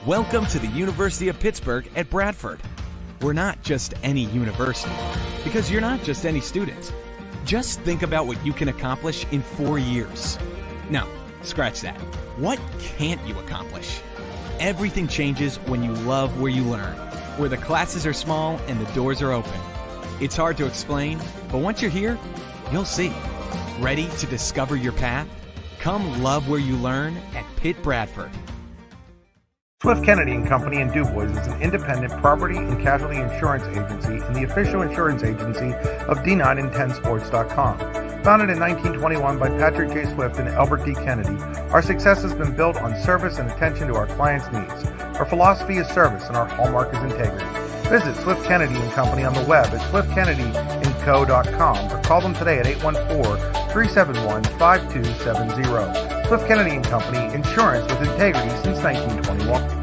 Welcome to the University of Pittsburgh at Bradford. We're not just any university, because you're not just any student. Just think about what you can accomplish in 4 years. No, scratch that. What can't you accomplish? Everything changes when you love where you learn, where the classes are small and the doors are open. It's hard to explain, but once you're here, you'll see. Ready to discover your path? Come love where you learn at Pitt Bradford. Swift Kennedy & Company in DuBois is an independent property and casualty insurance agency and the official insurance agency of D9and10sports.com. Founded in 1921 by Patrick J. Swift and Albert D. Kennedy, our success has been built on service and attention to our clients' needs. Our philosophy is service and our hallmark is integrity. Visit Swift Kennedy & Company on the web at swiftkennedyandco.com or call them today at 814-371-5270. Swift Kennedy & Company, insurance with integrity since 1921.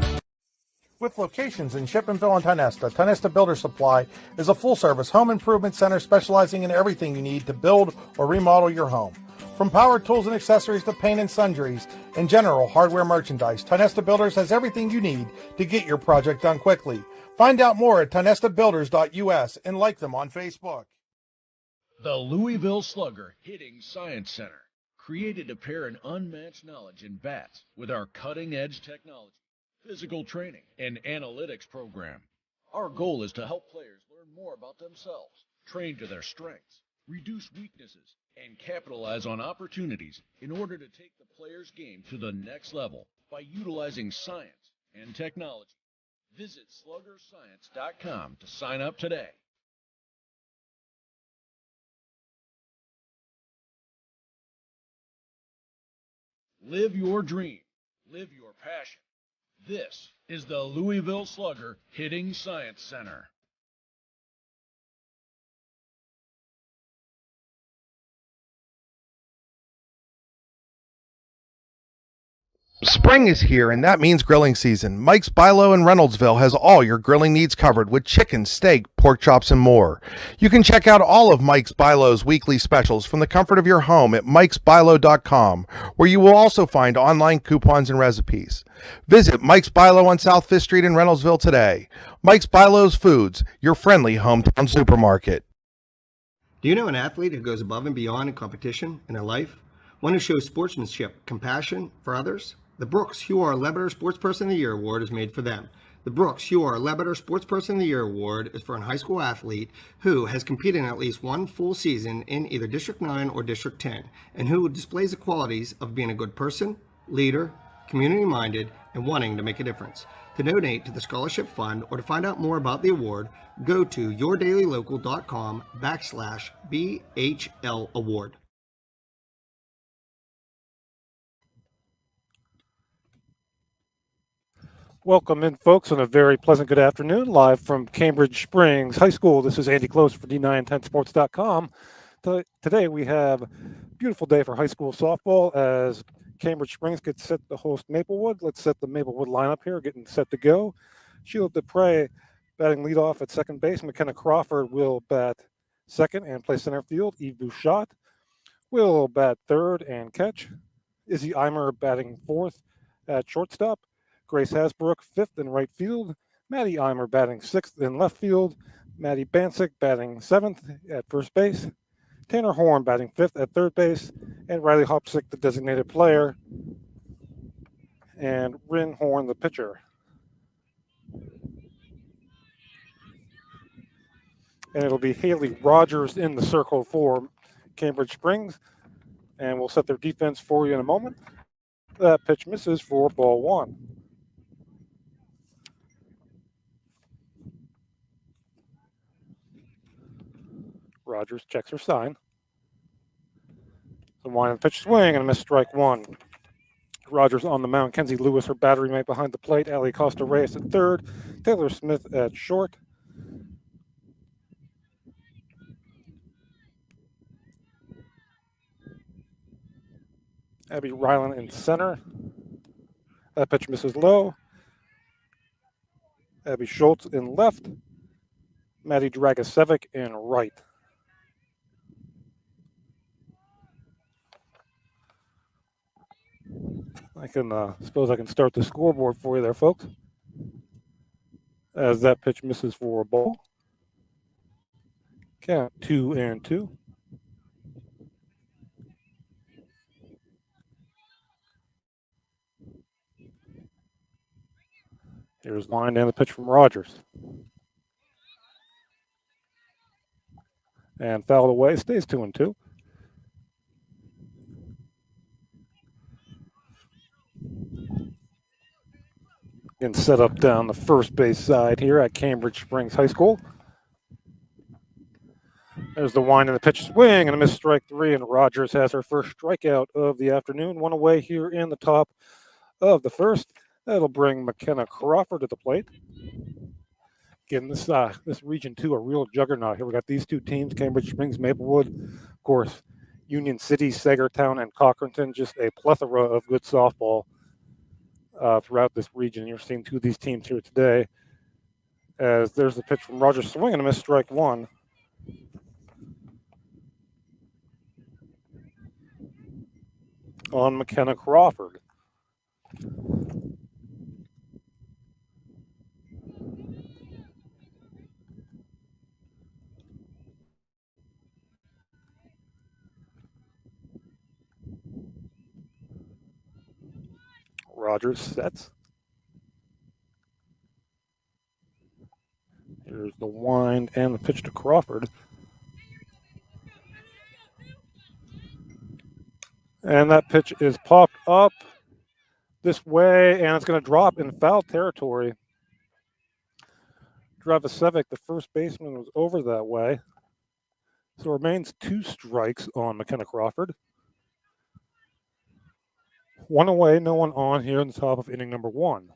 With locations in Shippenville and Tionesta, Tionesta Builder Supply is a full-service home improvement center specializing in everything you need to build or remodel your home. From power tools and accessories to paint and sundries and general hardware merchandise, Tionesta Builders has everything you need to get your project done quickly. Find out more at tionestabuilders.us and like them on Facebook. The Louisville Slugger Hitting Science Center, created to pair an unmatched knowledge in bats with our cutting-edge technology, physical training, and analytics program. Our goal is to help players learn more about themselves, train to their strengths, reduce weaknesses, and capitalize on opportunities in order to take the player's game to the next level by utilizing science and technology. Visit sluggerscience.com to sign up today. Live your dream. Live your passion. This is the Louisville Slugger Hitting Science Center. Spring is here, and that means grilling season. Mike's Bilo in Reynoldsville has all your grilling needs covered with chicken, steak, pork chops, and more. You can check out all of Mike's Bilo's weekly specials from the comfort of your home at mikesbilo.com, where you will also find online coupons and recipes. Visit Mike's Bilo on South 5th Street in Reynoldsville today. Mike's Bilo's Foods, your friendly hometown supermarket. Do you know an athlete who goes above and beyond in competition in their life? One who shows sportsmanship, compassion for others? The Brooks Huar Lebeter Sportsperson of the Year Award is made for them. The Brooks Huar Lebeter Sportsperson of the Year Award is for a high school athlete who has competed in at least one full season in either District 9 or District 10, and who displays the qualities of being a good person, leader, community-minded, and wanting to make a difference. To donate to the Scholarship Fund or to find out more about the award, go to yourdailylocal.com/BHL Award. Welcome in, folks, and a very pleasant good afternoon, live from Cambridge Springs High School. This is Andy Close for D910sports.com. Today we have a beautiful day for high school softball as Cambridge Springs gets set to host Maplewood. Let's set the Maplewood lineup here, getting set to go. Sheila Dupre batting leadoff at second base. McKenna Crawford will bat second and play center field. Eve Bouchot will bat third and catch. Izzy Eimer batting fourth at shortstop. Grace Hasbrook, fifth in right field. Maddie Eimer batting sixth in left field. Maddie Bancic batting seventh at first base. Tanner Horn batting fifth at third base. And Riley Hopsick, the designated player. And Rin Horn, the pitcher. And it'll be Haley Rogers in the circle for Cambridge Springs. And we'll set their defense for you in a moment. That pitch misses for ball one. Rogers checks her sign. The wind and pitch swing and a missed strike one. Rogers on the mound. Kenzie Lewis, her battery mate behind the plate. Ali Costa Reyes at third. Taylor Smith at short. Abby Ryland in center. That pitch misses low. Abby Schultz in left. Maddie Dragosevic in right. I can suppose I can start the scoreboard for you there, folks. as that pitch misses for a ball. Count 2-2. Here's line and the pitch from Rogers. And fouled away, stays 2-2. And set up down the first base side here at Cambridge Springs High School. There's the wind and the pitch swing and a missed strike three, and Rogers has her first strikeout of the afternoon. One away here in the top of the first. That'll bring McKenna Crawford to the plate. Again, this region two, a real juggernaut here. We got these two teams, Cambridge Springs, Maplewood, of course, Union City, Sagertown, and Cochranton. Just a plethora of good softball throughout this region. You're seeing two of these teams here today. As there's the pitch from Rogers, swing and a missed strike one. On McKenna Crawford. Rogers sets. Here's the wind and the pitch to Crawford. And that pitch is popped up this way, and it's going to drop in foul territory. Dravisevic, the first baseman, was over that way. So it remains 2 strikes on McKenna Crawford. One away, no one on here in the top of inning number 1.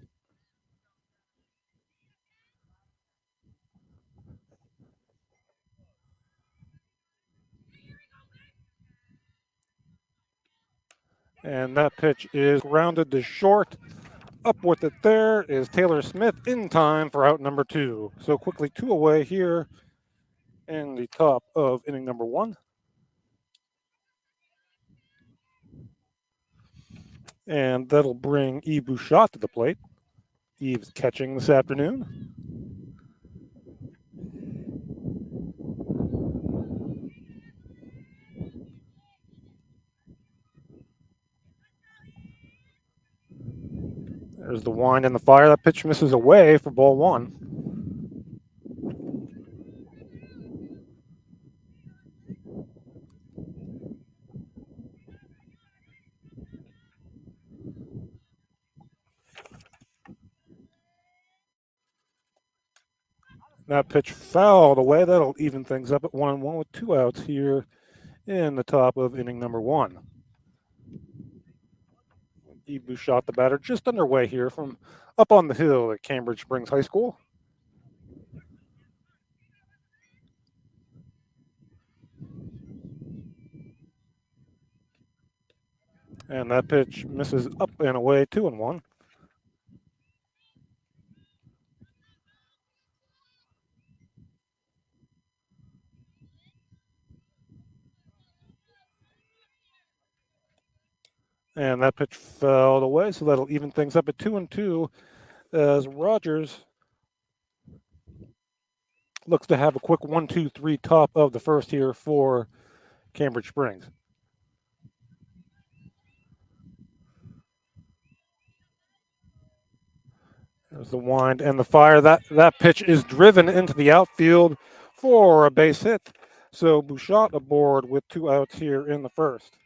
And that pitch is grounded to short. Up with it there is Taylor Smith in time for out number 2. So quickly 2 away here in the top of inning number 1. And that'll bring Yves Bouchot to the plate. Yves catching this afternoon. There's the wind and the fire. That pitch misses away for ball 1. That pitch fouled away. That'll even things up at 1-1 with 2 outs here in the top of inning number 1. Yves Bouchot, the batter, just underway here from up on the hill at Cambridge Springs High School. And that pitch misses up and away, 2-1. And that pitch fell away, so that'll even things up at 2-2 as Rogers looks to have a quick 1-2-3 top of the first here for Cambridge Springs. There's the wind and the fire. That pitch is driven into the outfield for a base hit. So Bouchot aboard with 2 outs here in the first.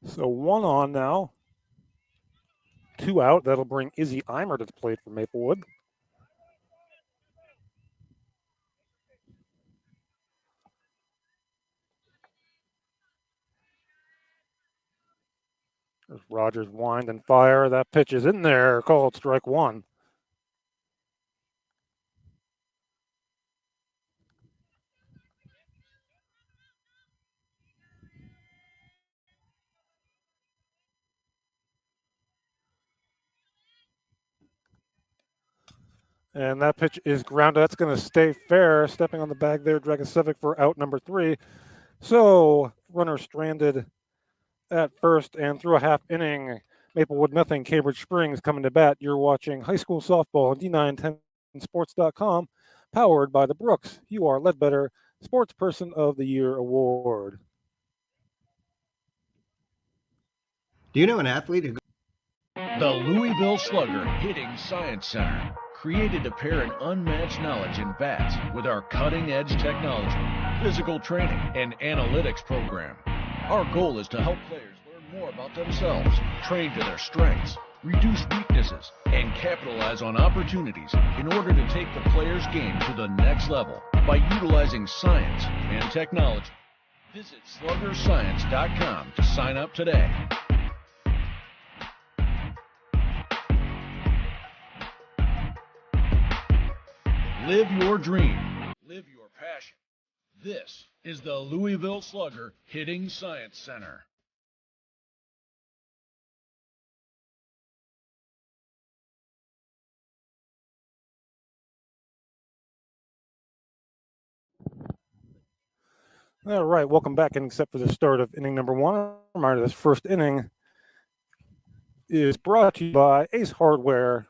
So 1 on now. 2 out. That'll bring Izzy Eimer to the plate for Maplewood. There's Rogers wind and fire. That pitch is in there, called strike 1. And that pitch is grounded. That's going to stay fair. Stepping on the bag there, Dragicevic for out number 3. So, runner stranded at first, and through a half inning, Maplewood nothing, Cambridge Springs coming to bat. You're watching high school softball on D910sports.com, powered by the Brooks. You are Ledbetter Sports Person of the Year Award. Do you know an athlete who The Louisville Slugger Hitting Science Center, created to pair an unmatched knowledge in bats with our cutting-edge technology, physical training, and analytics program. Our goal is to help players learn more about themselves, train to their strengths, reduce weaknesses, and capitalize on opportunities in order to take the player's game to the next level by utilizing science and technology. Visit sluggerscience.com to sign up today. Live your dream. Live your passion. This is the Louisville Slugger Hitting Science Center. All right, welcome back. And except for the start of inning number one, a reminder this first inning is brought to you by Ace Hardware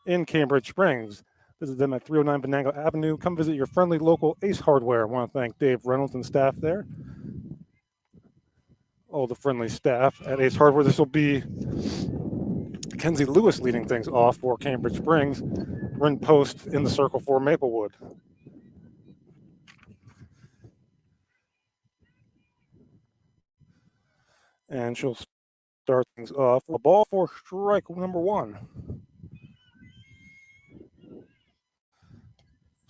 in Cambridge Springs. Visit them at 309 Venango Avenue. Come visit your friendly local Ace Hardware. I want to thank Dave Reynolds and staff there. All the friendly staff at Ace Hardware. This will be Kenzie Lewis leading things off for Cambridge Springs. We're in post in the circle for Maplewood. And she'll start things off. A ball for strike number one.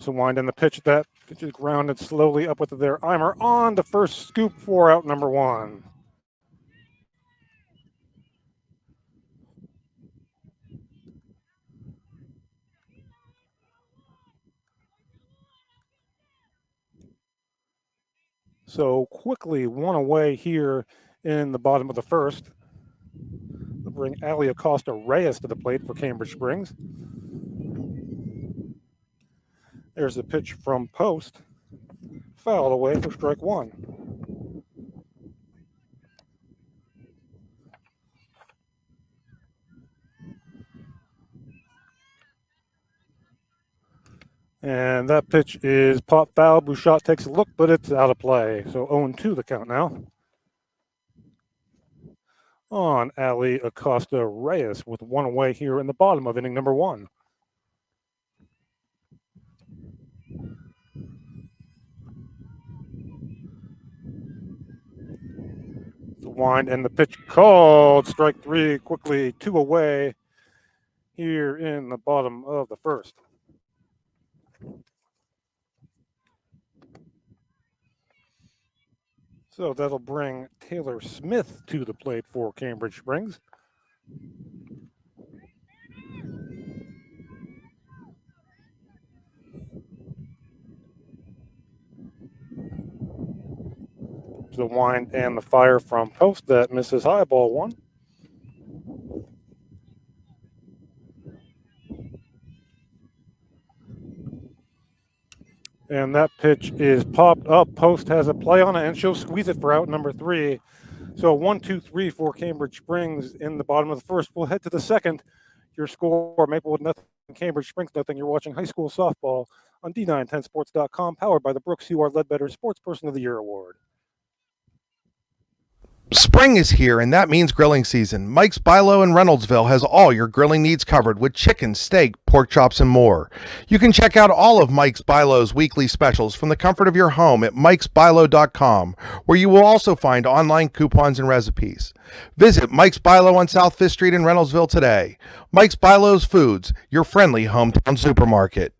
So wind in the pitch. That pitch is grounded slowly up with their Eimer on the first scoop for out number one. So quickly one away here in the bottom of the first. They'll bring Ali Acosta Reyes to the plate for Cambridge Springs. There's the pitch from post. Foul away for strike one. And that pitch is pop foul. Bouchot takes a look, but it's out of play. So 0-2 the count now. On Ali Acosta Reyes with one away here in the bottom of inning number one. The wind and the pitch called. Strike three, quickly two away here in the bottom of the first. So that'll bring Taylor Smith to the plate for Cambridge Springs. The wind and the fire from post that misses high, ball one. And that pitch is popped up. Post has a play on it, and she'll squeeze it for out number three. So 1-2-3 for Cambridge Springs in the bottom of the first. We'll head to the second. Your score, Maplewood nothing, Cambridge Springs nothing. You're watching high school softball on D910sports.com, powered by the Brooks. You are Ledbetter Sports Person of the Year Award. Spring is here, and that means grilling season. Mike's Bilo in Reynoldsville has all your grilling needs covered with chicken, steak, pork chops, and more. You can check out all of Mike's Bilo's weekly specials from the comfort of your home at mikesbilo.com, where you will also find online coupons and recipes. Visit Mike's Bilo on South 5th Street in Reynoldsville today. Mike's Bilo's Foods, your friendly hometown supermarket.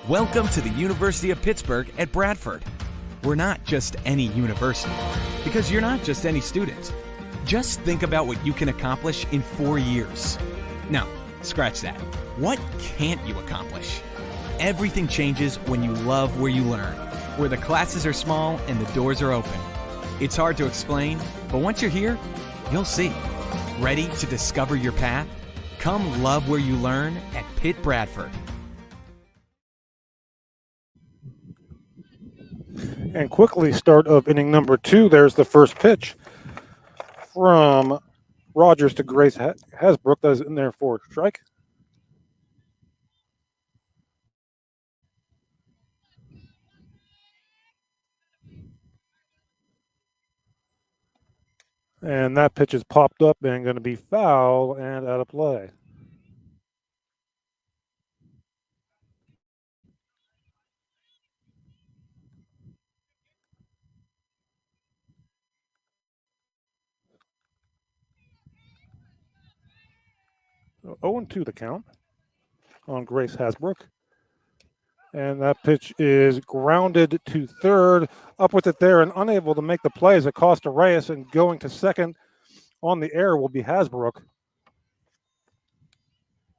Welcome to the University of Pittsburgh at Bradford. We're not just any university, because you're not just any student. Just think about what you can accomplish in 4 years. No, scratch that. What can't you accomplish? Everything changes when you love where you learn. where the classes are small and the doors are open. It's hard to explain, but once you're here, you'll see. Ready to discover your path? Come love where you learn at Pitt Bradford. And quickly, start of inning number 2. There's the first pitch from Rogers to Grace Hasbrook. That is in there for a strike. And that pitch is popped up and going to be foul and out of play. So 0-2 the count on Grace Hasbrook. And that pitch is grounded to third. Up with it there and unable to make the play as Acosta Reyes, and going to second on the air will be Hasbrook.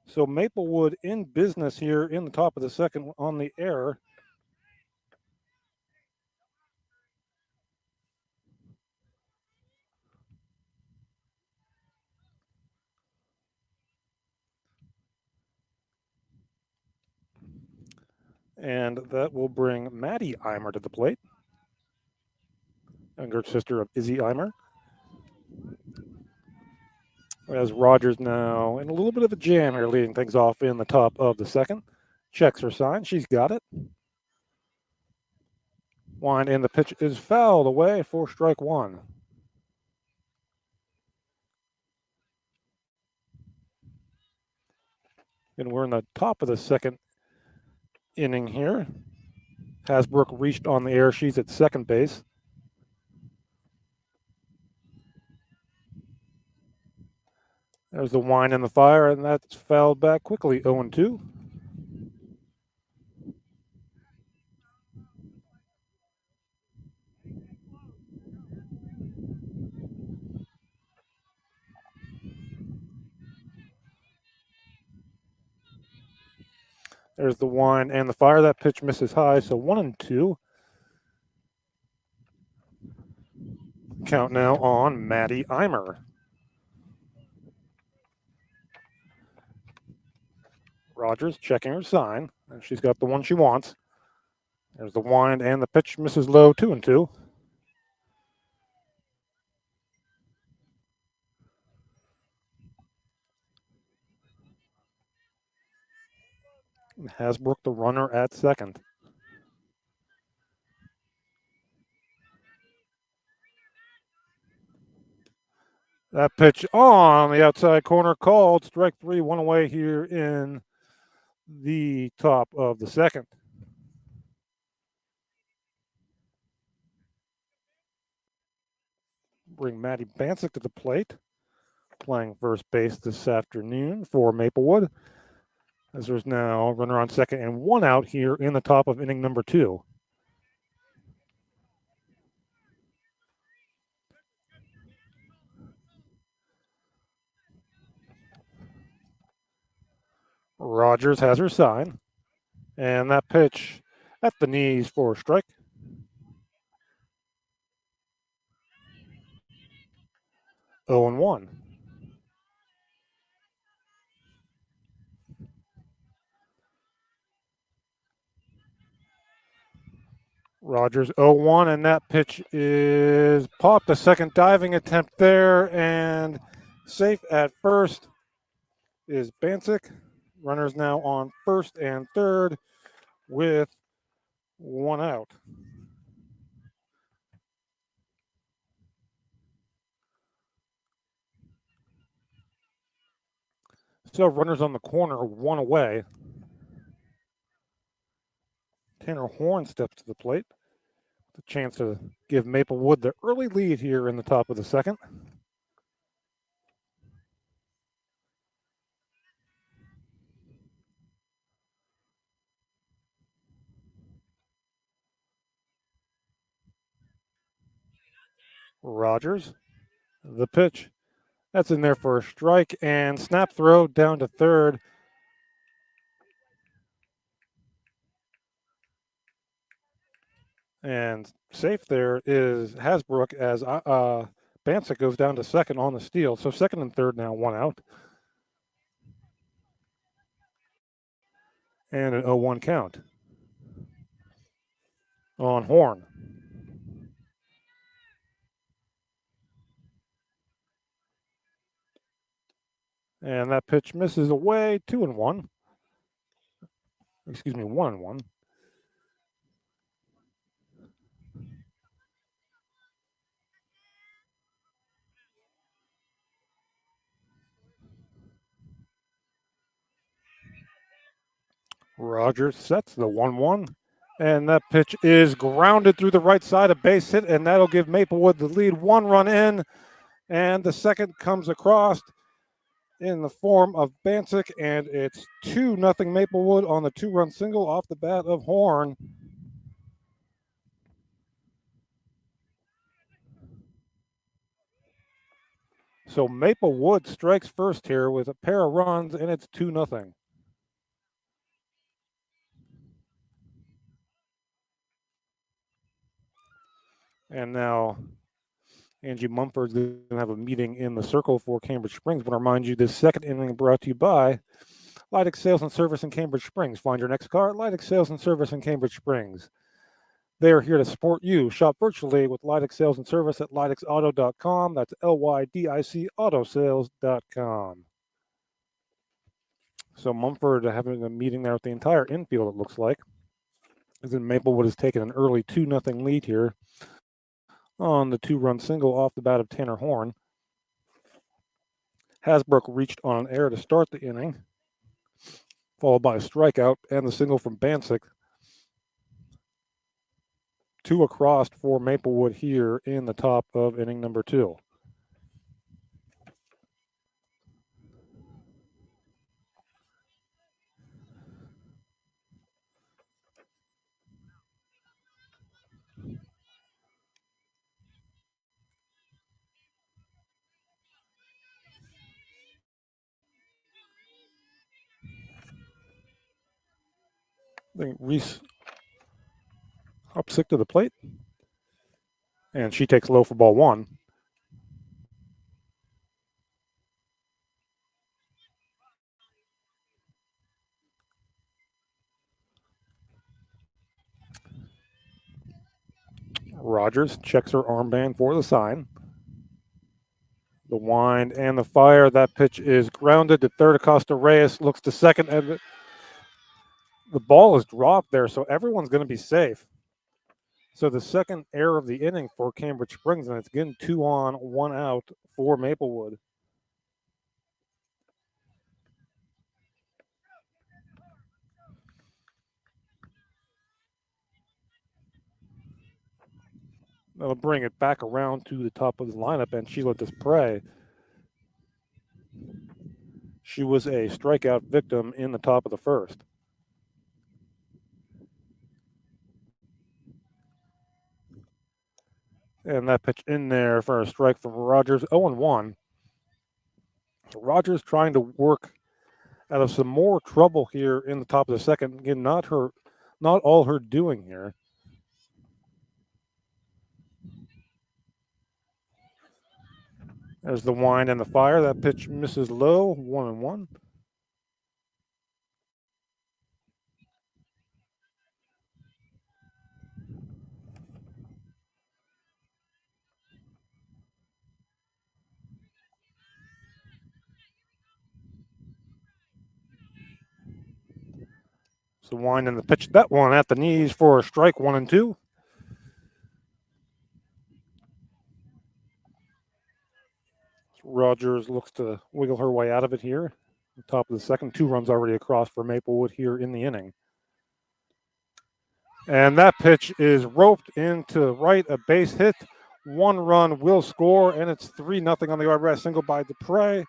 So Maplewood in business here in the top of the second on the air. And that will bring Maddie Eimer to the plate, younger sister of Izzy Eimer. As Rogers now in a little bit of a jam here, leading things off in the top of the second. Checks her sign. She's got it. Wind, and the pitch is fouled away for strike one. And we're in the top of the second inning here. Hasbrook reached on the air. She's at second base. There's the wind and the fire, and that's fouled back quickly, 0-2. There's the wind and the fire. That pitch misses high, so 1-2. Count now on Maddie Eimer. Rogers checking her sign, and she's got the one she wants. There's the wind and the pitch misses low, 2-2. Hasbrook the runner at second. That pitch on the outside corner called. Strike three, one away here in the top of the second. Bring Maddie Bancic to the plate, playing first base this afternoon for Maplewood. As there's now a runner on second and one out here in the top of inning number 2. Rogers has her sign, and that pitch at the knees for a strike. 0-1. Rogers 0-1, and that pitch is popped. A second diving attempt there, and safe at first is Bancic. Runners now on first and third with one out. So runners on the corner, one away. Tanner Horn steps to the plate. The chance to give Maplewood the early lead here in the top of the second. Rogers, the pitch. That's in there for a strike, and snap throw down to third. And safe there is Hasbrook as Bancek goes down to second on the steal. So second and third now, one out. And an 0-1 count on Horn. And that pitch misses away, 2-1. Excuse me, 1-1. Rogers sets the 1-1. And that pitch is grounded through the right side, a base hit, and that'll give Maplewood the lead. One run in, and the second comes across in the form of Bancek, and it's 2-0 Maplewood on the 2-run single off the bat of Horn. So Maplewood strikes first here with a pair of runs, and it's 2-0. And now Angie Mumford's going to have a meeting in the circle for Cambridge Springs. But I remind you, this second inning brought to you by Lydex Sales and Service in Cambridge Springs. Find your next car at Lydex Sales and Service in Cambridge Springs. They are here to support you. Shop virtually with Lydex Sales and Service at lydexauto.com. That's LYDIC autosales.com. So Mumford having a meeting there with the entire infield, it looks like. As in Maplewood has taken an early 2-0 lead here on the 2-run single off the bat of Tanner Horn. Hasbrook reached on an error to start the inning, followed by a strikeout and the single from Bancek. 2 across for Maplewood here in the top of inning number 2. I think Reese up sick to the plate, and she takes low for ball 1. Rogers checks her armband for the sign. The wind and the fire. That pitch is grounded to third. Acosta Reyes looks to second, and the ball is dropped there, so everyone's going to be safe. So the second error of the inning for Cambridge Springs, and it's again 2 on, 1 out for Maplewood. That'll bring it back around to the top of the lineup, and Sheila Desprez. She was a strikeout victim in the top of the first. And that pitch in there for a strike from Rogers, 0-1. So Rogers trying to work out of some more trouble here in the top of the second. Again, not all her doing here. There's the wind and the fire. That pitch misses low, 1-1. So wind and the pitch, that one at the knees for a strike, 1-2. Rogers looks to wiggle her way out of it here. Top of the second, 2 runs already across for Maplewood here in the inning. And that pitch is roped into right, a base hit. 1 run will score, and it's 3-0 on the RBI single by Desprez.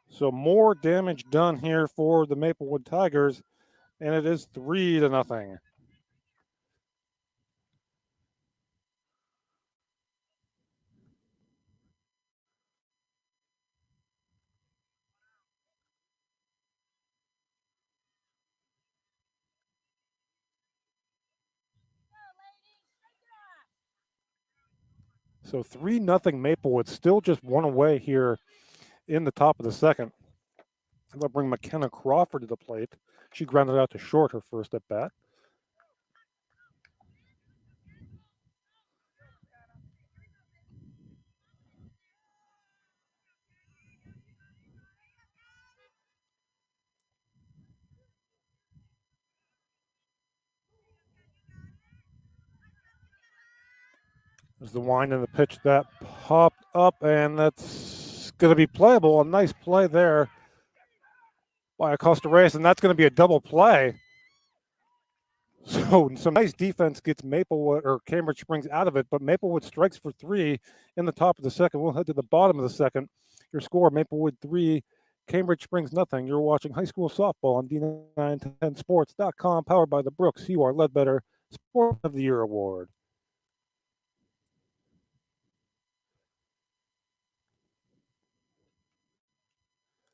So more damage done here for the Maplewood Tigers, and it is 3-0. So 3-0 Maplewood, still just one away here in the top of the second. They'll bring McKenna Crawford to the plate. She grounded out to short her first at bat. There's the wind and the pitch that popped up, and that's going to be playable. A nice play there by Acosta Reyes, and that's going to be a double play. So some nice defense gets Maplewood or Cambridge Springs out of it, but Maplewood strikes for 3 in the top of the second. We'll head to the bottom of the second. Your score, Maplewood 3, Cambridge Springs nothing. You're watching high school softball on D910sports.com, powered by the Brooks UR Ledbetter Sport of the Year Award.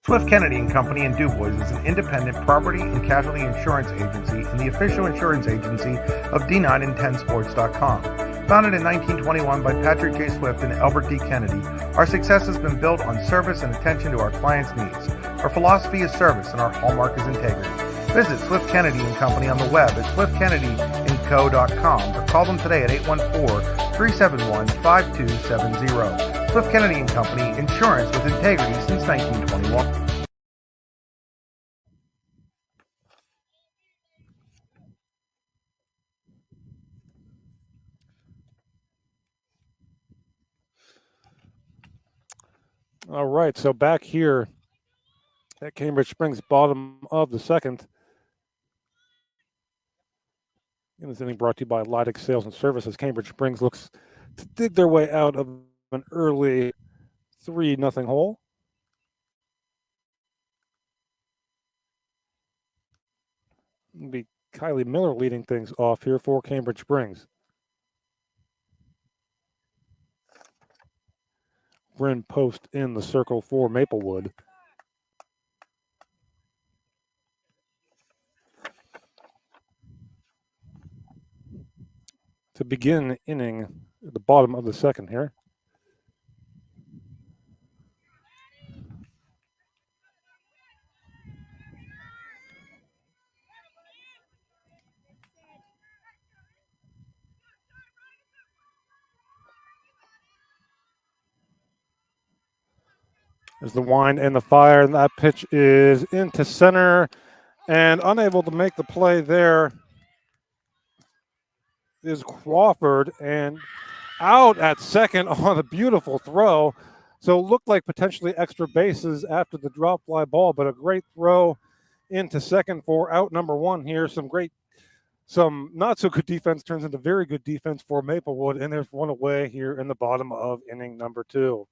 Swift Kennedy and Company in DuBois is an independent property and casualty insurance agency and the official insurance agency of D910sports.com. Founded in 1921 by Patrick J. Swift and Albert D. Kennedy, our success has been built on service and attention to our clients' needs. Our philosophy is service and our hallmark is integrity. Visit Swift Kennedy and Company on the web at swiftkennedyandco.com or call them today at 814-371-5270. Swift Kennedy and Company, insurance with integrity since 1921. All right, so back here at Cambridge Springs, bottom of the second. And this inning brought to you by Lydic Sales and Services. Cambridge Springs looks to dig their way out of an early 3-0 hole. It'll be Kylie Miller leading things off here for Cambridge Springs. Bryn Post in the circle for Maplewood. To begin inning at the bottom of the second here. There's the wind and the fire, and that pitch is into center and unable to make the play there is Crawford, and out at second on a beautiful throw. So it looked like potentially extra bases after the drop fly ball, but a great throw into second for out number 1 here. Some not so good defense turns into very good defense for Maplewood, and there's one away here in the bottom of inning number 2.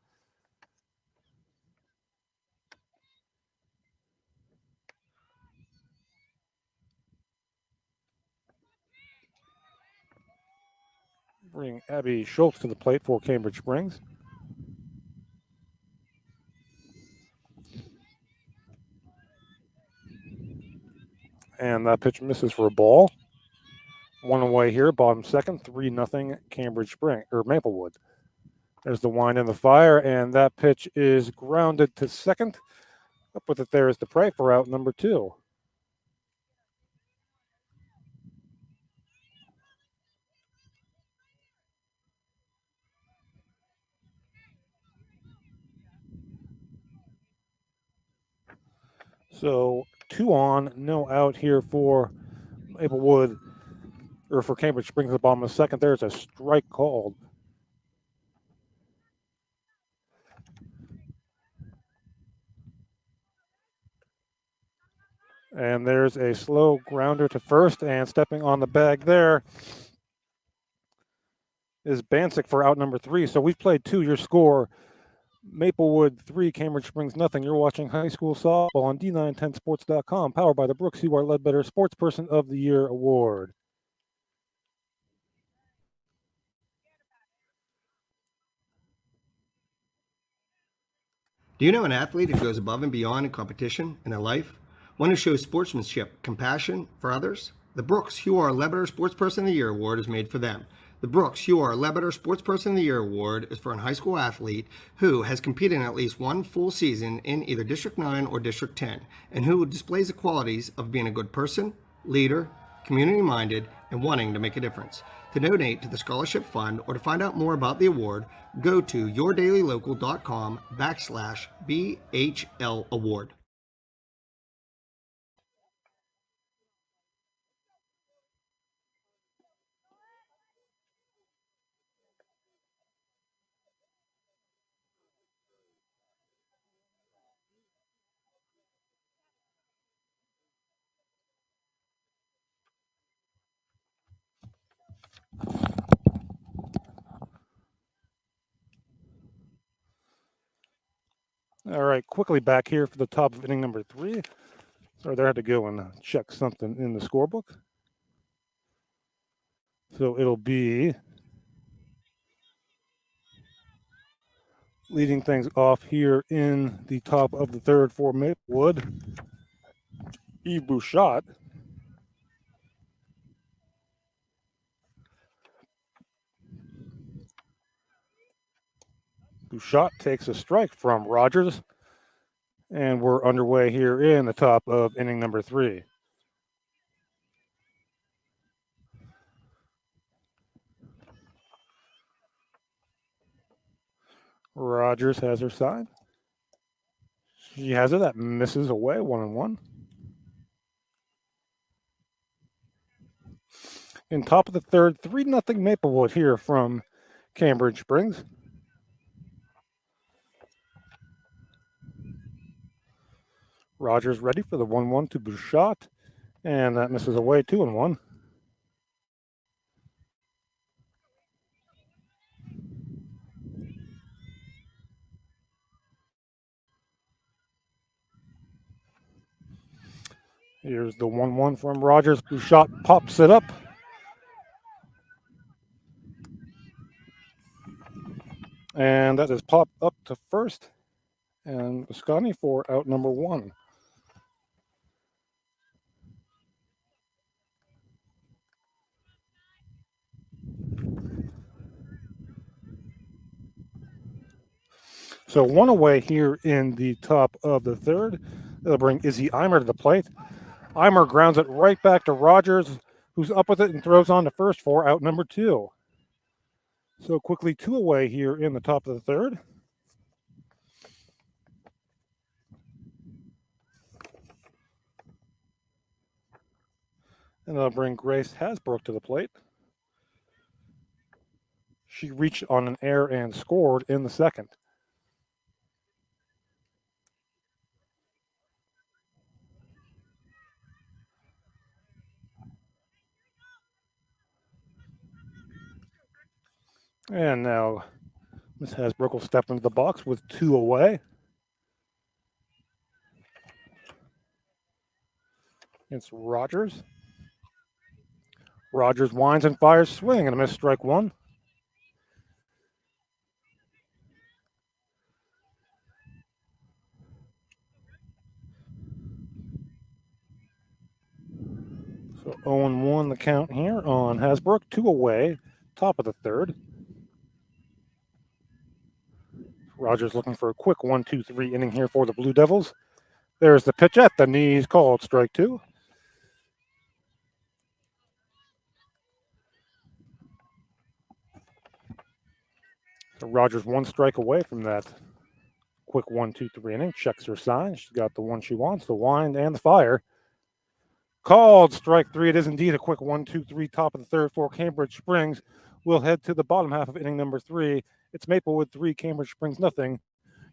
Bring Abby Schultz to the plate for Cambridge Springs. And that pitch misses for a ball. One away here, bottom second, 3-0 Cambridge Springs or Maplewood. There's the wind and the fire, and that pitch is grounded to second. Up with it there is Dupre for out number 2. So 2 on, no out here for Maplewood, or for Cambridge Springs at the bottom of the second. There's a strike called. And there's a slow grounder to first, and stepping on the bag there is Bancic for out number 3. So we've played 2. Your score, Maplewood 3, Cambridge Springs nothing. You're watching high school softball on D910sports.com, powered by the Brooks UR Ledbetter Sportsperson of the Year Award. Do you know an athlete who goes above and beyond in competition in their life? One who shows sportsmanship, compassion for others? The Brooks UR Ledbetter Sportsperson of the Year Award is made for them. The Brooks UR Lebetter Sportsperson of the Year Award is for a high school athlete who has competed in at least one full season in either District 9 or District 10, and who displays the qualities of being a good person, leader, community-minded, and wanting to make a difference. To donate to the Scholarship Fund or to find out more about the award, go to yourdailylocal.com/BHL Award. All right, quickly back here for the top of inning number 3. Sorry, there I had to go and check something in the scorebook. So it'll be leading things off here in the top of the 3rd for Maplewood, Yves Bouchot. Bouchot takes a strike from Rogers, and we're underway here in the top of inning number 3. Rogers has her side. She has it. That misses away, 1-1. In top of the 3rd, 3-0 Maplewood here from Cambridge Springs. Rogers ready for the 1-1 to Bouchot, and that misses away, 2-1. Here's the 1-1 from Rogers. Bouchot pops it up. And that is popped up to first. And Scotty for out number 1. So one away here in the top of the 3rd. They'll bring Izzy Eimer to the plate. Eimer grounds it right back to Rogers, who's up with it and throws on to first for out number 2. So quickly 2 away here in the top of the 3rd. And they'll bring Grace Hasbrook to the plate. She reached on an error and scored in the 2nd. And now Miss Hasbrook will step into the box with 2 away. It's Rogers. Rogers winds and fires swing and a miss, strike 1. So 0-1 the count here on Hasbrook. 2 away, top of the 3rd. Rogers looking for a quick 1-2-3 inning here for the Blue Devils. There's the pitch at the knees, called strike 2. So Rogers 1 strike away from that quick 1-2-3 inning. Checks her sign. She's got the one she wants, the wind and the fire. Called strike 3. It is indeed a quick 1-2-3, top of the 3rd for Cambridge Springs. We'll head to the bottom half of inning number 3. It's Maplewood 3, Cambridge Springs nothing.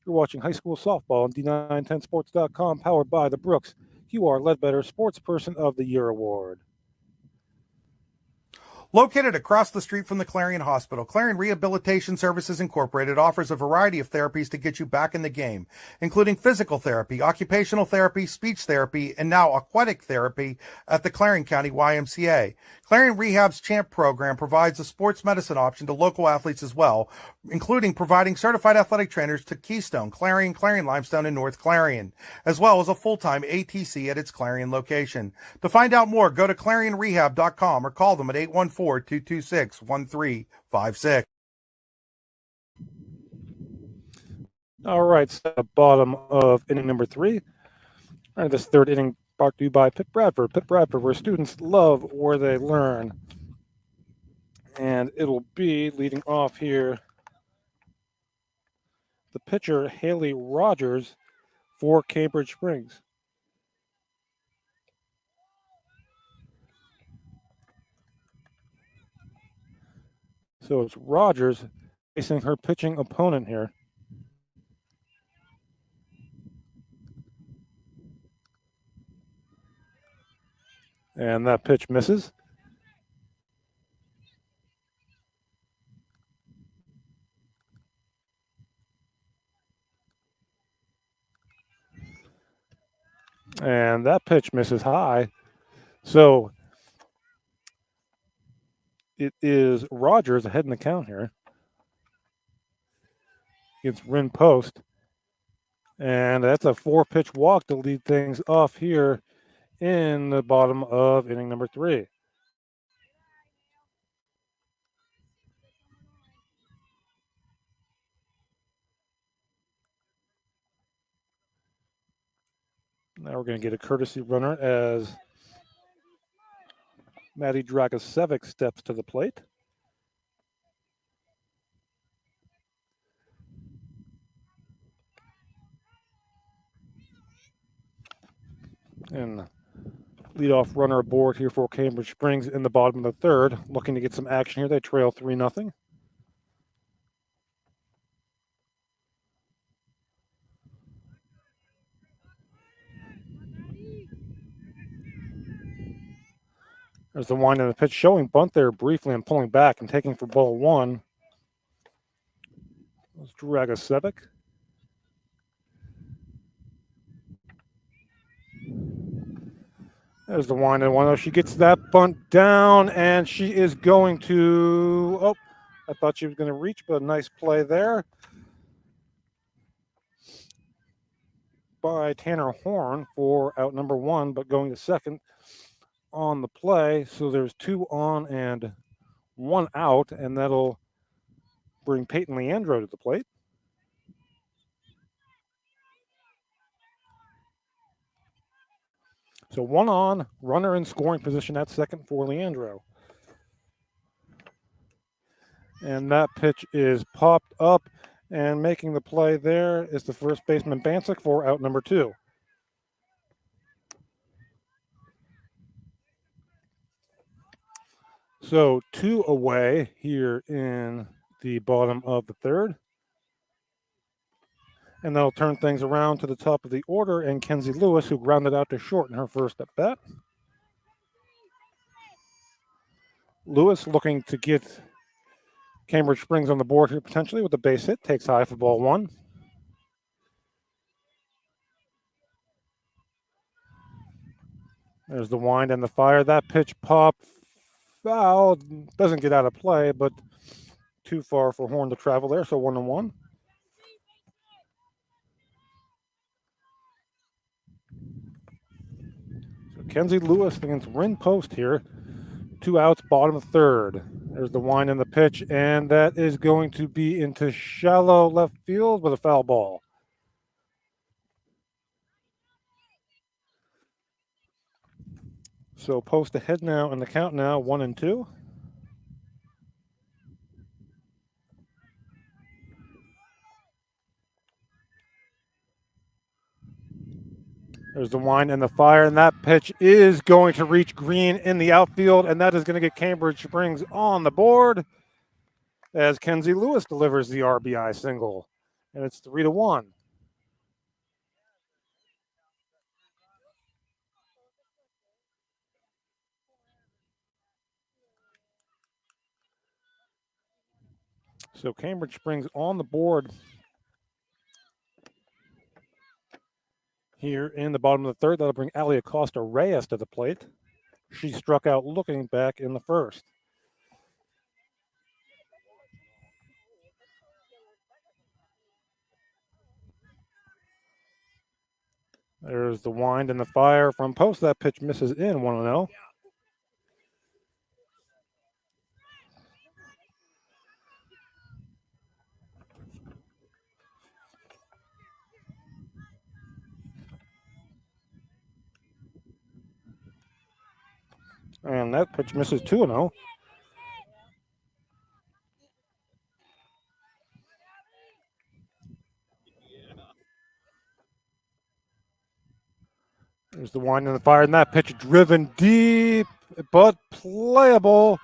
You're watching high school softball on D910sports.com, powered by the Brooks UR Ledbetter Sportsperson of the Year Award. Located across the street from the Clarion Hospital, Clarion Rehabilitation Services Incorporated offers a variety of therapies to get you back in the game, including physical therapy, occupational therapy, speech therapy, and now aquatic therapy at the Clarion County YMCA. Clarion Rehab's CHAMP program provides a sports medicine option to local athletes as well, including providing certified athletic trainers to Keystone, Clarion, Clarion Limestone, and North Clarion, as well as a full-time ATC at its Clarion location. To find out more, go to clarionrehab.com or call them at 814 224-226-1356. All right, so the bottom of inning number 3. All right, this third inning brought to you by Pitt Bradford. Pitt Bradford, where students love where they learn. And it'll be leading off here the pitcher, Haley Rogers, for Cambridge Springs. So it's Rogers facing her pitching opponent here. And that pitch misses. And that pitch misses high. So it is Rogers ahead in the count here against Rin Post. And that's a 4-pitch walk to lead things off here in the bottom of inning number 3. Now we're going to get a courtesy runner as Maddie Dragosevic steps to the plate. And leadoff runner aboard here for Cambridge Springs in the bottom of the 3rd. Looking to get some action here. They trail 3-0. There's the wind and the pitch showing bunt there briefly and pulling back and taking for ball 1. That's Dragosevic. There's the wind and 1-0. She gets that bunt down and she is going to. Oh, I thought she was going to reach, but a nice play there by Tanner Horn for out number 1, but going to second on the play. So there's 2 on and 1 out, and that'll bring Peyton Leandro to the plate. So 1 on, runner in scoring position at second for Leandro. And that pitch is popped up, and making the play there is the first baseman Bancic for out number 2. So 2 away here in the bottom of the 3rd. And that'll turn things around to the top of the order, and Kenzie Lewis, who grounded out to short in her first at bat. Lewis looking to get Cambridge Springs on the board here potentially with a base hit. Takes high for ball 1. There's the wind and the fire. That pitch pop foul. Doesn't get out of play, but too far for Horn to travel there. So 1-1. So Kenzie Lewis against Rin Post here. 2 outs, bottom of 3rd. There's the wind and the pitch, and that is going to be into shallow left field with a foul ball. So Post ahead now in the count now, 1-2. There's the wind and the fire, and that pitch is going to reach Green in the outfield, and that is going to get Cambridge Springs on the board as Kenzie Lewis delivers the RBI single, and it's 3-1. So Cambridge Springs on the board here in the bottom of the 3rd. That'll bring Ali Acosta Reyes to the plate. She struck out looking back in the 1st. There's the wind and the fire from Post. That pitch misses in 1-0. And that pitch misses 2-0. There's the wind and the fire, and that pitch driven deep, but playable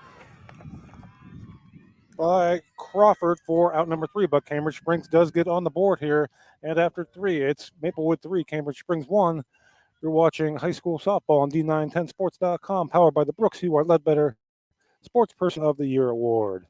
by Crawford for out number 3. But Cambridge Springs does get on the board here. And after 3, it's Maplewood 3, Cambridge Springs 1. You're watching high school softball on D910sports.com, powered by the Brooks Hugh Ledbetter Sports Person of the Year Award.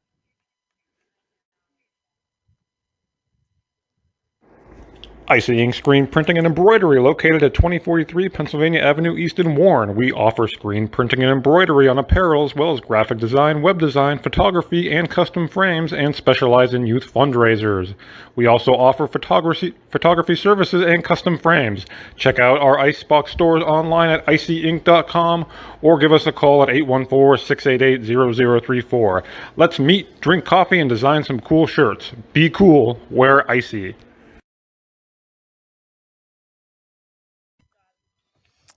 Icy Ink Screen Printing and Embroidery, located at 2043 Pennsylvania Avenue East in Warren. We offer screen printing and embroidery on apparel, as well as graphic design, web design, photography, and custom frames, and specialize in youth fundraisers. We also offer photography services and custom frames. Check out our Icebox stores online at icyink.com or give us a call at 814-688-0034. Let's meet, drink coffee, and design some cool shirts. Be cool, wear icy.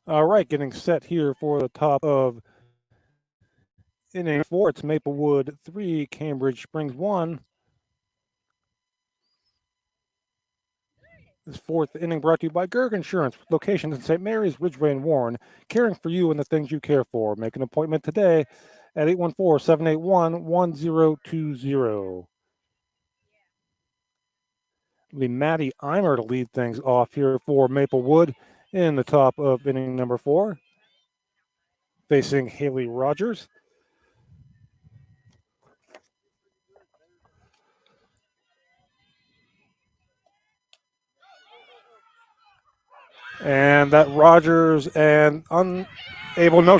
All right, getting set here for the top of inning 4. It's Maplewood 3, Cambridge Springs 1. This 4th inning brought to you by Gerg Insurance, with locations in St. Mary's, Ridgeway, and Warren, caring for you and the things you care for. Make an appointment today at 814-781-1020. It'll be Maddie Eimer to lead things off here for Maplewood in the top of inning number 4, facing Haley Rogers. And that Rogers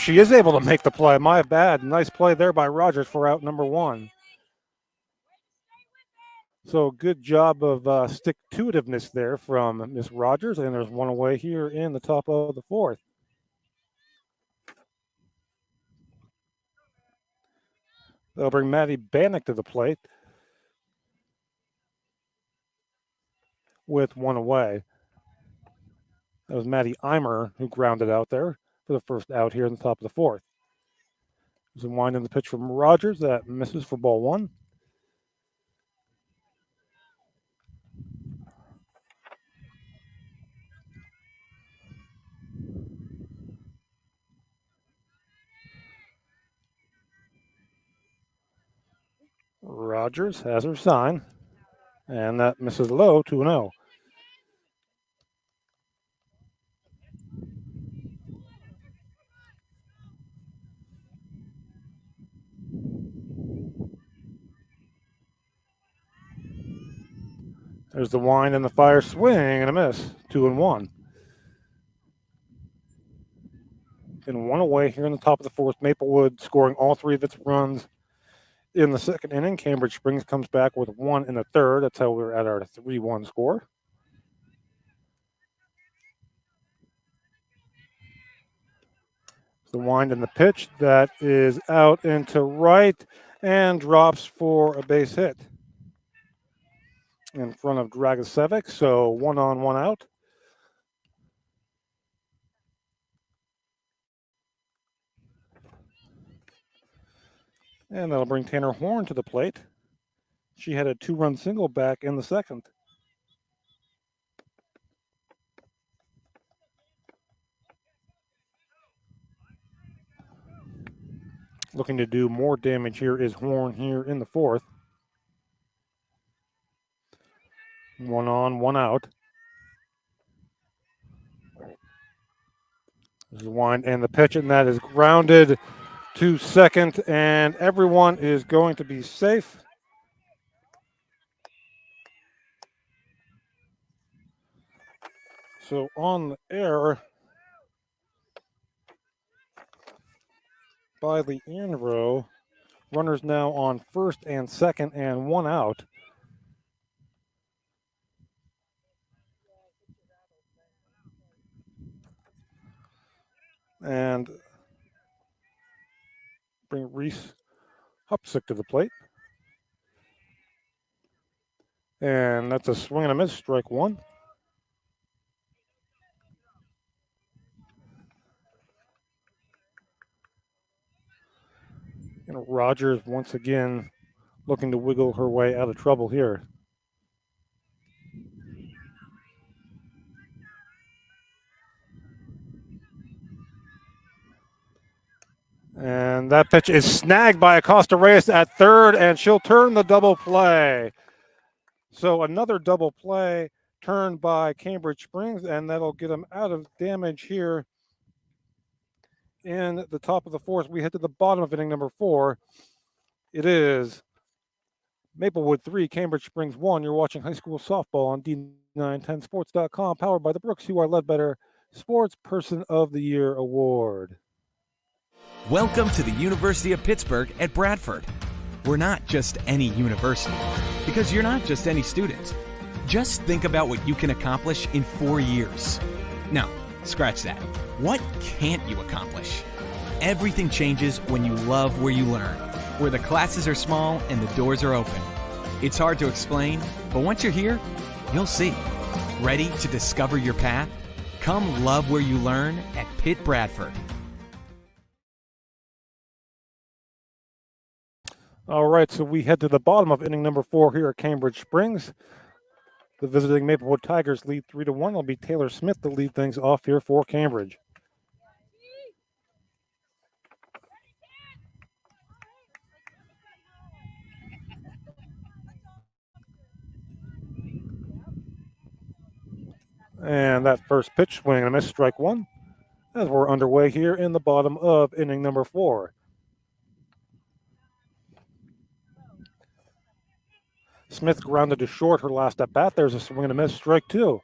she is able to make the play. My bad. Nice play there by Rogers for out number 1. So good job of stick-to-itiveness there from Miss Rogers. And there's one away here in the top of the 4th. They'll bring Maddie Bannock to the plate with one away. That was Maddie Eimer who grounded out there for the first out here in the top of the 4th. There's a wind in the pitch from Rogers that misses for ball 1. Rogers has her sign, and that misses low, 2-0. There's the wind and the fire, swing and a miss, 2-1. And one away here in the top of the 4th. Maplewood scoring all 3 of its runs in the 2nd inning. Cambridge Springs comes back with 1 in the 3rd. That's how we're at our 3-1 score. The wind and the pitch that is out into right and drops for a base hit in front of Dragosevic. So 1 on, 1 out. And that'll bring Tanner Horn to the plate. She had a 2-run single back in the 2nd. Looking to do more damage here is Horn here in the 4th. 1 on, 1 out. There's the wind and the pitch, and that is grounded to 2nd, and everyone is going to be safe. So on the air by Leandro, runners now on 1st and 2nd and 1 out. And bring Reese Hupsick to the plate. And that's a swing and a miss, strike 1. Rogers once again looking to wiggle her way out of trouble here. And that pitch is snagged by Acosta Reyes at third, and she'll turn the double play. So another double play turned by Cambridge Springs, and that'll get them out of damage here in the top of the fourth. We head to the bottom of inning number 4. It is Maplewood 3, Cambridge Springs 1. You're watching high school softball on D910sports.com, powered by the Brooks, who are led better Sports Person of the Year award. Welcome to the University of Pittsburgh at Bradford. We're not just any university, because you're not just any student. Just think about what you can accomplish in 4 years. No, scratch that. What can't you accomplish? Everything changes when you love where you learn, where the classes are small and the doors are open. It's hard to explain, but once you're here, you'll see. Ready to discover your path? Come love where you learn at Pitt Bradford. All right, so we head to the bottom of inning number 4 here at Cambridge Springs. The visiting Maplewood Tigers lead 3-1. It'll be Taylor Smith to lead things off here for Cambridge. And that first pitch, swing and a miss, strike 1, as we're underway here in the bottom of inning number 4. Smith grounded to short her last at bat. There's a swing and a miss, strike 2.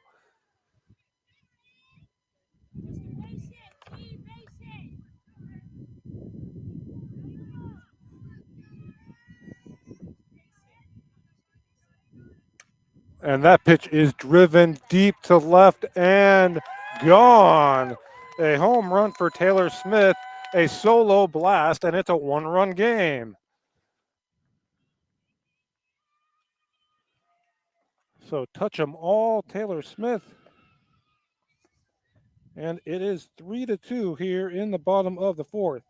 And that pitch is driven deep to left and gone. A home run for Taylor Smith, a solo blast, and it's a 1-run game. So touch 'em all, Taylor Smith. And it is 3-2 here in the bottom of the 4th.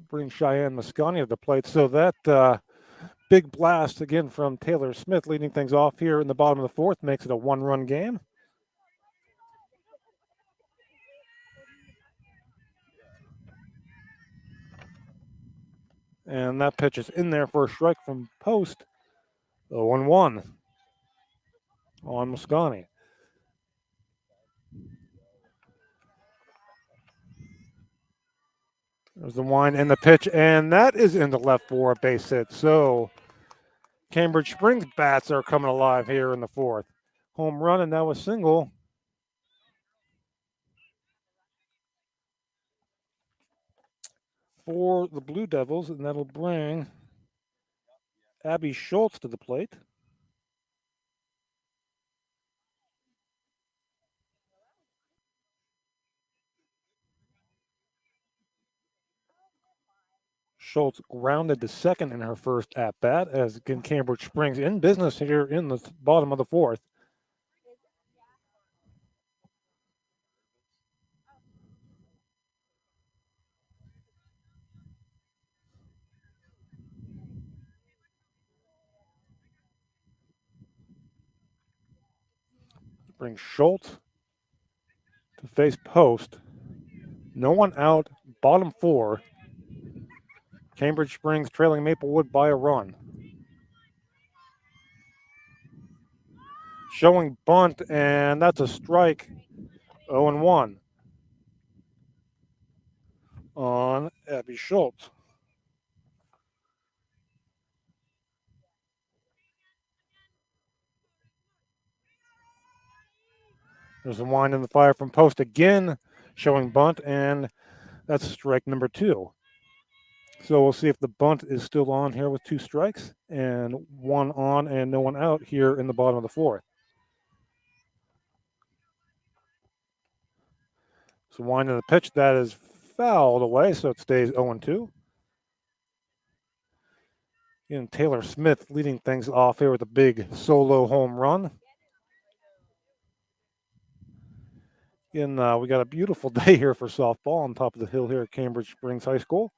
Bring Cheyenne Mosconi to the plate. So that big blast again from Taylor Smith leading things off here in the bottom of the 4th makes it a 1-run game. And that pitch is in there for a strike from Post. 0-1 on Mosconi. There's the wind and the pitch, and that is in the left for a base hit. So Cambridge Springs bats are coming alive here in the 4th. Home run, and now a single. For the Blue Devils, and that'll bring Abby Schultz to the plate. Schultz grounded to second in her first at-bat as again Cambridge Springs in business here in the bottom of the 4th. Brings Schultz to face Post. No one out, bottom 4. Cambridge Springs trailing Maplewood by a run. Showing bunt, and that's a strike. 0-1 on Abby Schultz. There's a wind in the fire from Post again, showing bunt, and that's strike number 2. So we'll see if the bunt is still on here with 2 strikes, and 1 on and no one out here in the bottom of the 4th. So wind in the pitch, that is fouled away, so it stays 0-2. And Taylor Smith leading things off here with a big solo home run. We got a beautiful day here for softball on top of the hill here at Cambridge Springs High School.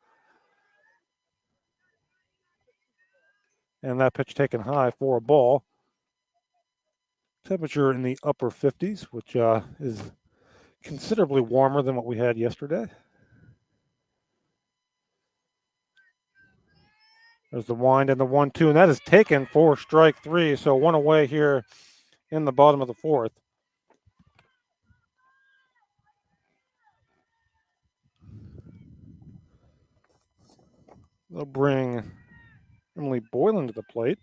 And that pitch taken high for a ball. Temperature in the upper 50s, which is considerably warmer than what we had yesterday. There's the wind and the 1-2, and that is taken for strike 3. So one away here in the bottom of the 4th. They'll bring Emily Boylan to the plate.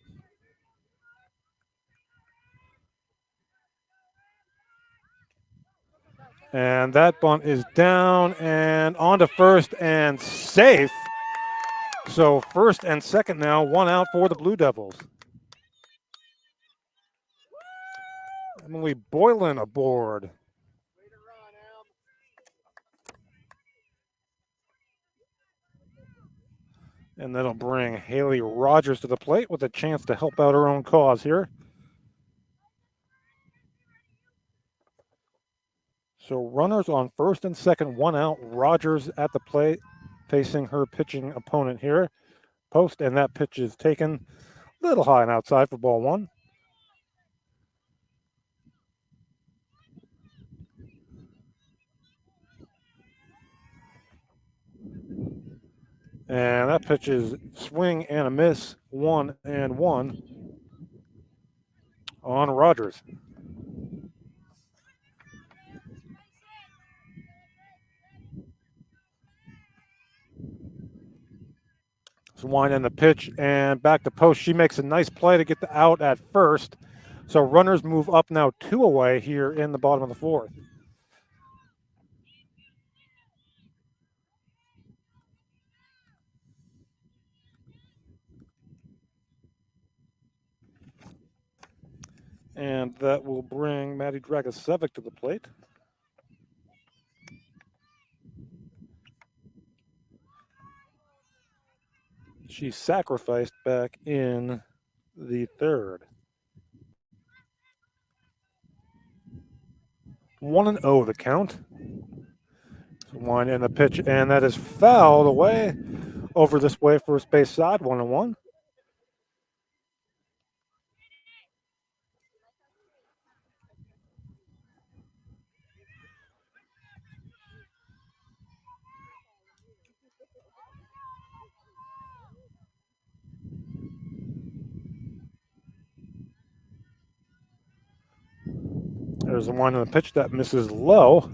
And that bunt is down and on to first and safe. So first and second now, one out for the Blue Devils. Emily Boylan aboard. And that'll bring Haley Rogers to the plate with a chance to help out her own cause here. So runners on first and second, one out. Rogers at the plate facing her pitching opponent here. Post, and that pitch is taken a little high and outside for ball 1. And that pitch is swing and a miss, 1-1 on Rogers. So wind in the pitch and back to post. She makes a nice play to get the out at first. So runners move up now 2 away here in the bottom of the 4th. And that will bring Maddie Dragosevic to the plate. She sacrificed back in the 3rd. 1-0 the count. So wind in the pitch, and that is fouled away over this way, first base side, 1-1. There's the one in the pitch that misses low.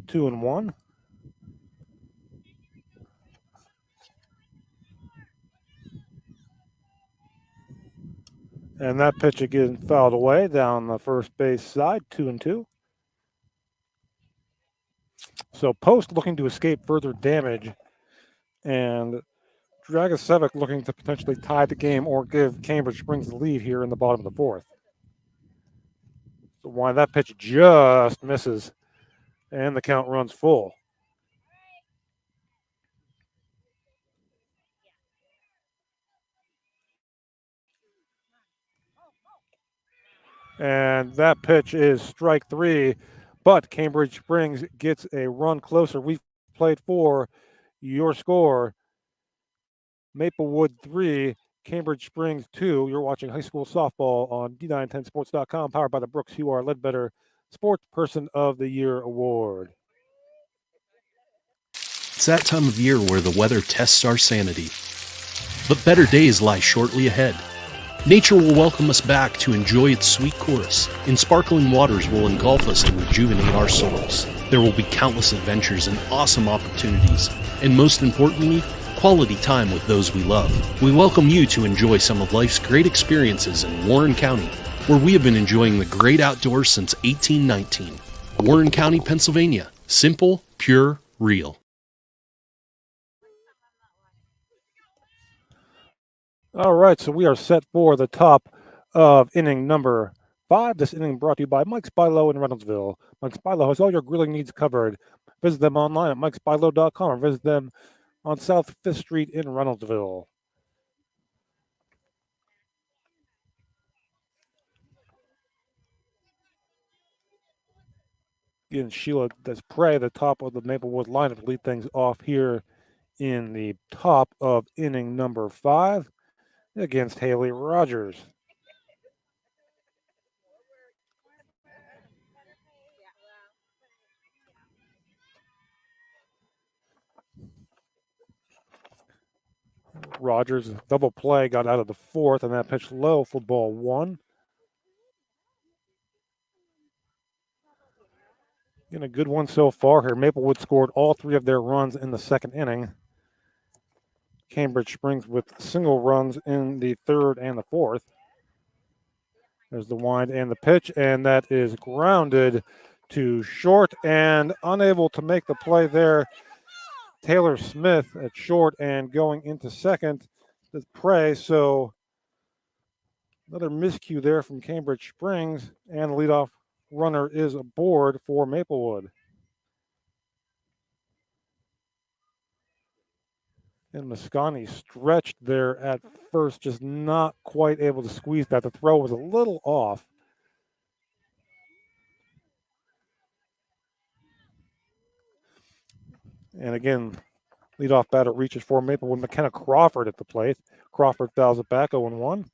2-1. And that pitch again fouled away down the first base side, 2-2. So Post looking to escape further damage, and Dragosevic looking to potentially tie the game or give Cambridge Springs the lead here in the bottom of the 4th. So why that pitch just misses, and the count runs full. And that pitch is strike 3, but Cambridge Springs gets a run closer. We've played for your score, Maplewood 3, Cambridge Springs 2. You're watching high school softball on D910sports.com, powered by the Brooks Hugh R. Ledbetter Sports Person of the Year Award. It's that time of year where the weather tests our sanity. But better days lie shortly ahead. Nature will welcome us back to enjoy its sweet chorus, and sparkling waters will engulf us to rejuvenate our souls. There will be countless adventures and awesome opportunities, and most importantly, quality time with those we love. We welcome you to enjoy some of life's great experiences in Warren County, where we have been enjoying the great outdoors since 1819. Warren County, Pennsylvania. Simple, pure, real. All right, so we are set for the top of inning number 5. This inning brought to you by Mike's Buy Low in Reynoldsville. Mike's Buy Low has all your grilling needs covered. Visit them online at mikesbuylow.com or visit them on South 5th Street in Reynoldsville. Again, Sheila Desprez, the top of the Maplewood lineup, to lead things off here in the top of inning number 5 against Haley Rogers. Rogers, double play, got out of the 4th, and that pitch low for ball 1. Getting a good one so far here. Maplewood scored all 3 of their runs in the 2nd inning. Cambridge Springs with single runs in the 3rd and the 4th. There's the wind and the pitch, and that is grounded to short and unable to make the play there. Taylor Smith at short and going into second. The prey, so another miscue there from Cambridge Springs, and the leadoff runner is aboard for Maplewood. And Mosconi stretched there at first, just not quite able to squeeze that. The throw was a little off. And again, leadoff batter reaches for Maplewood. McKenna Crawford at the plate. Crawford fouls it back 0-1.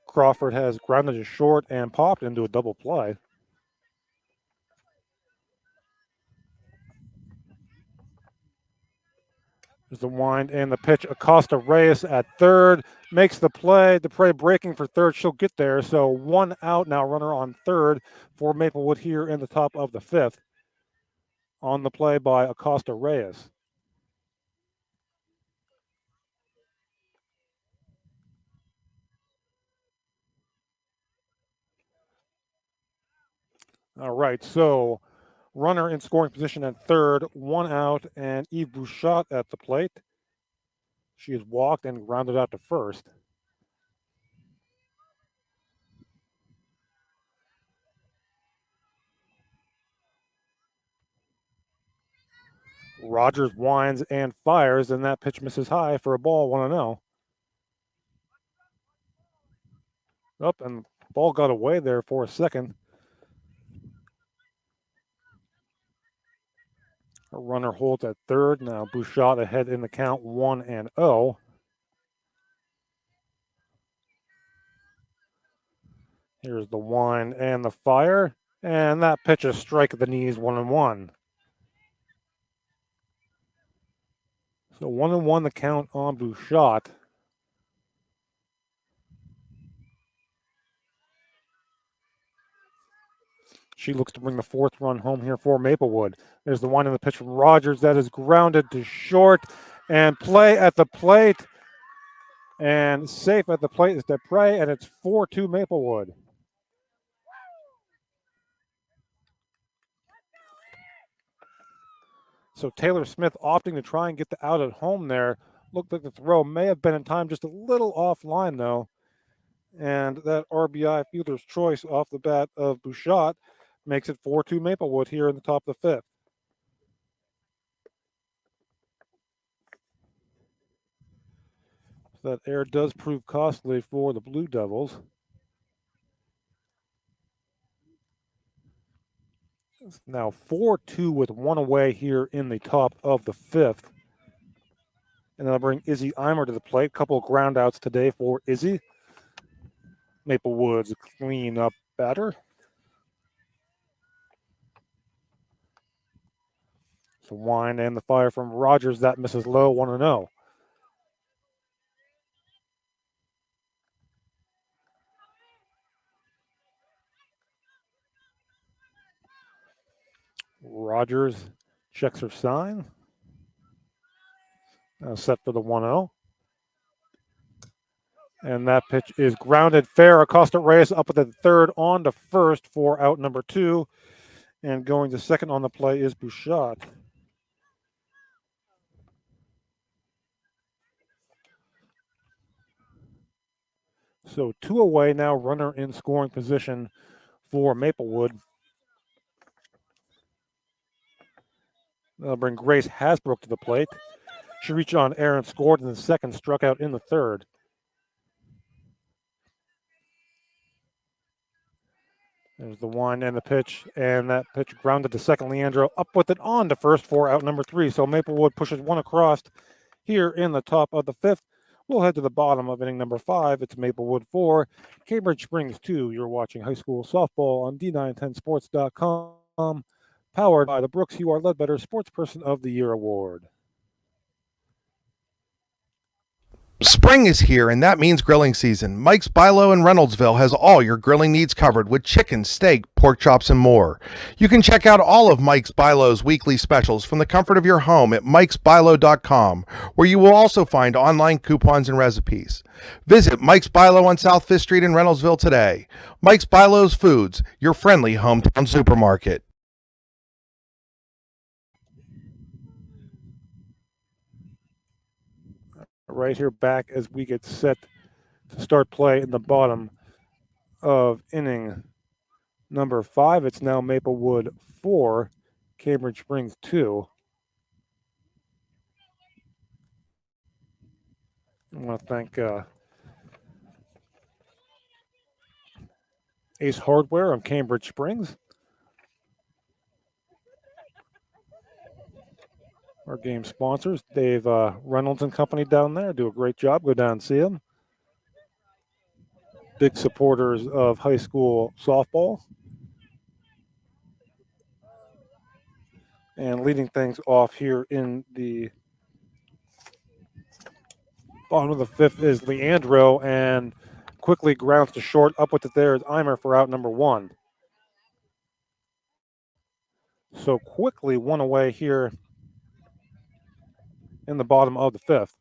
Crawford has grounded to short and popped into a double play. There's the wind and the pitch. Acosta Reyes at third makes the play. Dupre breaking for third. She'll get there. So 1 out now, runner on third for Maplewood here in the top of the 5th. On the play by Acosta Reyes. All right, so runner in scoring position at third, 1 out, and Eve Bouchot at the plate. She has walked and grounded out to first. Rogers winds and fires, and that pitch misses high for a ball, 1-0. Up, and the ball got away there for a second. A runner holds at third. Now Bouchot ahead in the count, 1-0. Here's the wind and the fire, and that pitch is strike at the knees, 1-1. So 1-1 the count on Bouchot. She looks to bring the 4th run home here for Maplewood. There's the wind and the pitch from Rogers that is grounded to short, and play at the plate. And safe at the plate is Dupre, and it's 4-2 Maplewood. So Taylor Smith opting to try and get the out at home there. Looked like the throw may have been in time, just a little offline though. And that RBI fielder's choice off the bat of Bouchot makes it 4-2 Maplewood here in the top of the 5th. So that error does prove costly for the Blue Devils. It's now 4-2 with 1 away here in the top of the 5th. And they'll bring Izzy Eimer to the plate. Couple of ground outs today for Izzy. Maplewood's clean up batter. So wind and the fire from Rogers. That misses low, 1-0. Rogers checks her sign. Now set for the 1-0. And that pitch is grounded fair. Acosta Reyes up at the third on to first for out number 2. And going to second on the play is Bouchot. So 2 away now, runner in scoring position for Maplewood. They'll bring Grace Hasbrook to the plate. She reached on air and scored in the second, struck out in the third. There's the one and the pitch, and that pitch grounded to second. Leandro up with it on to first for out number 3. So Maplewood pushes one across here in the top of the 5th. We'll head to the bottom of inning number 5. It's Maplewood 4, Cambridge Springs 2. You're watching high school softball on D910sports.com, powered by the Brooks UR Ledbetter Sports Person of the Year Award. Spring is here, and that means grilling season. Mike's Bilo in Reynoldsville has all your grilling needs covered with chicken, steak, pork chops, and more. You can check out all of Mike's Bilo's weekly specials from the comfort of your home at mikesbilo.com, where you will also find online coupons and recipes. Visit Mike's Bilo on South 5th Street in Reynoldsville today. Mike's Bilo's Foods, your friendly hometown supermarket. Right here back as we get set to start play in the bottom of inning number 5. It's now Maplewood 4, Cambridge Springs 2. I want to thank Ace Hardware of Cambridge Springs. Our game sponsors, Dave Reynolds and company down there, do a great job. Go down and see them. Big supporters of high school softball. And leading things off here in the bottom of the 5th is Leandro, and quickly grounds to short. Up with it there is Eimer for out number 1. So quickly one away here in the bottom of the 5th.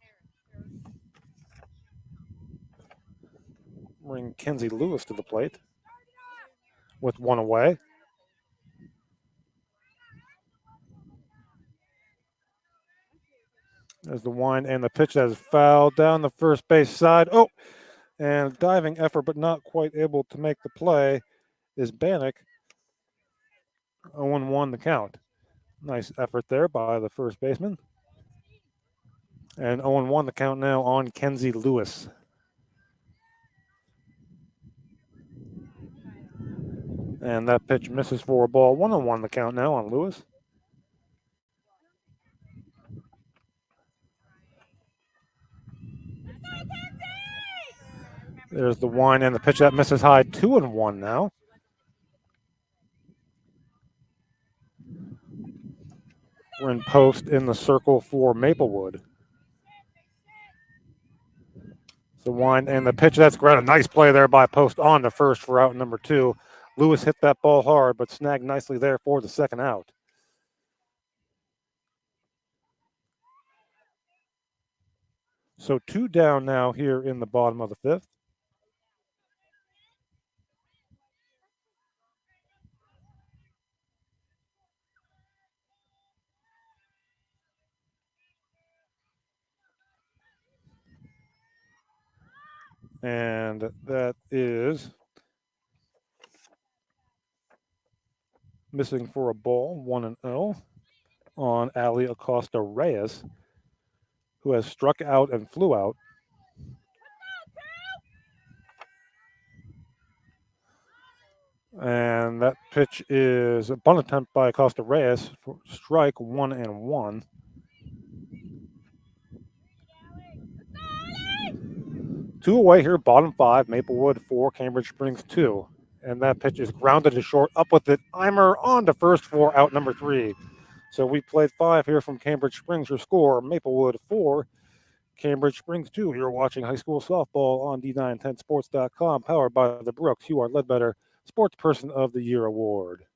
Bring Kenzie Lewis to the plate with one away. There's the wind and the pitch that is fouled down the first base side. Oh, and diving effort, but not quite able to make the play is Bannock. 0-1 the count. Nice effort there by the first baseman. And 0-1 the count now on Kenzie Lewis. And that pitch misses for a ball. 1-1 the count now on Lewis. There's the wind and the pitch that misses high. 2-1 now. We're in post in the circle for Maplewood. The wind and the pitch that's great. A nice play there by Post on to first for out number 2. Lewis hit that ball hard, but snagged nicely there for the second out. So 2 down now here in the bottom of the 5th. And that is missing for a ball, 1-0 on Ali Acosta Reyes, who has struck out and flew out. And that pitch is a bunt attempt by Acosta Reyes for strike 1-1. Two away here, bottom 5, Maplewood 4, Cambridge Springs 2. And that pitch is grounded to short, up with it. Eimer on to first for out number 3. So we played 5 here from Cambridge Springs. Your score, Maplewood 4, Cambridge Springs 2. You're watching high school softball on D910sports.com, powered by the Brooks UR Ledbetter Sports Person of the Year Award.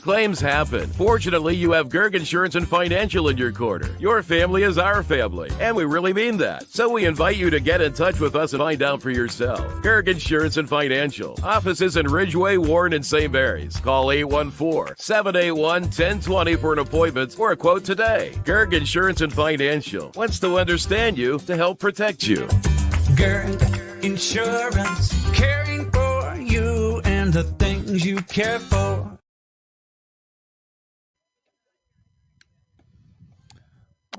Claims happen. Fortunately, you have Gerg Insurance and Financial in your corner. Your family is our family, and we really mean that. So we invite you to get in touch with us and find out for yourself. Gerg Insurance and Financial. Offices in Ridgeway, Warren, and St. Mary's. Call 814-781-1020 for an appointment or a quote today. Gerg Insurance and Financial wants to understand you to help protect you. Gerg Insurance, caring for you and the things you care for.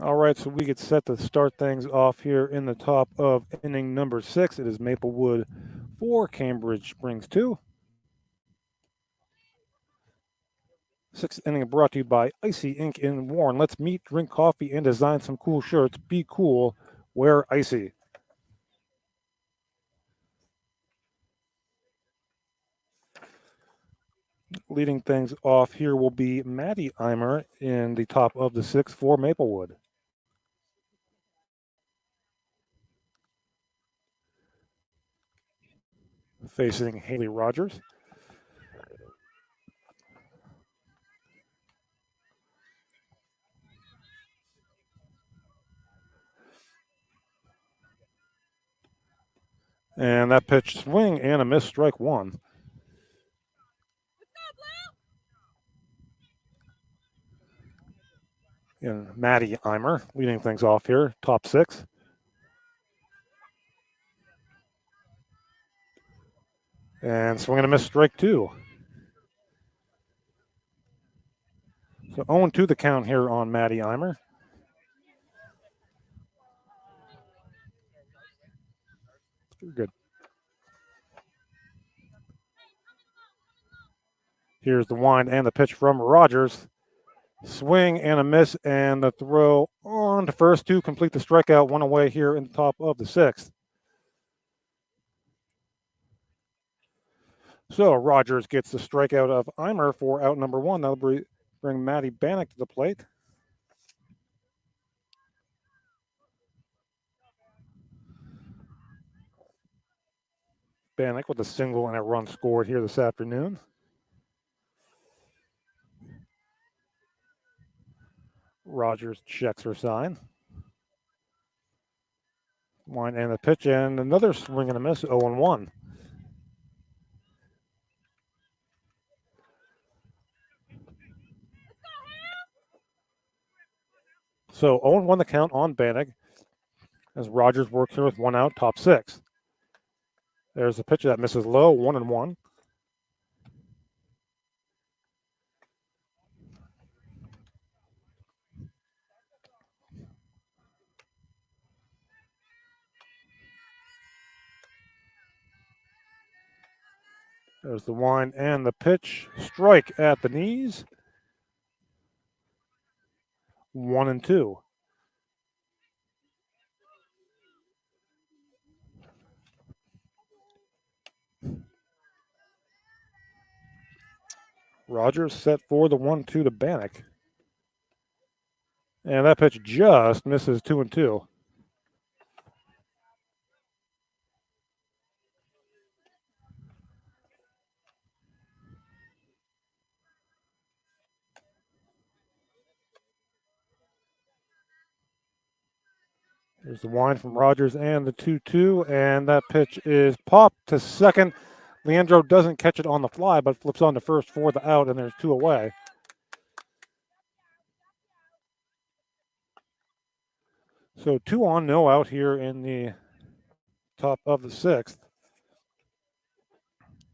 All right, so we get set to start things off here in the top of inning number 6. It is Maplewood 4, Cambridge Springs 2. Sixth inning brought to you by Icy Ink in Warren. Let's meet, drink coffee, and design some cool shirts. Be cool, wear Icy. Leading things off here will be Maddie Eimer in the top of the 6th for Maplewood. Facing Haley Rogers. And that pitch, swing and a miss, strike one. And Maddie Eimer leading things off here, top 6. And swing and a miss, strike 2. So 0-2 the count here on Maddie Eimer. Good. Here's the wind and the pitch from Rogers. Swing and a miss, and the throw on to first to complete the strikeout. One away here in the top of the 6th. So Rogers gets the strikeout of Eimer for out number 1. That'll bring Matty Bannock to the plate. Bannock with a single and a run scored here this afternoon. Rogers checks her sign. Wind and the pitch, and another swing and a miss, 0-1. So 0-1 the count on Bannock as Rogers works here with 1 out, top 6. There's a pitch that misses low, 1-1. There's the wind and the pitch. Strike at the knees. 1-2. Rogers set for the 1-2 to Bannock. And that pitch just misses 2-2. Here's the wind from Rogers and the 2-2, and that pitch is popped to second. Leandro doesn't catch it on the fly, but flips on to first for the out, and there's 2 away. So 2 on, no out here in the top of the 6th.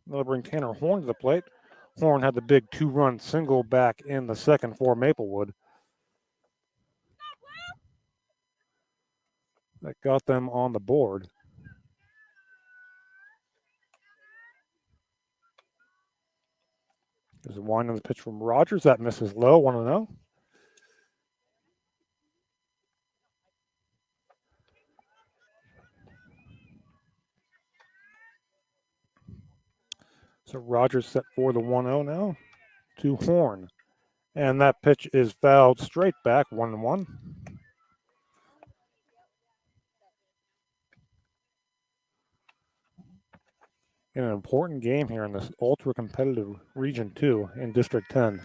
They'll bring Tanner Horn to the plate. Horn had the big 2-run single back in the 2nd for Maplewood. That got them on the board. There's a wind on the pitch from Rogers. That misses low, 1-0. So Rogers set for the 1-0 now to Horn. And that pitch is fouled straight back, 1-1. In an important game here in this ultra competitive Region 2 in District 10.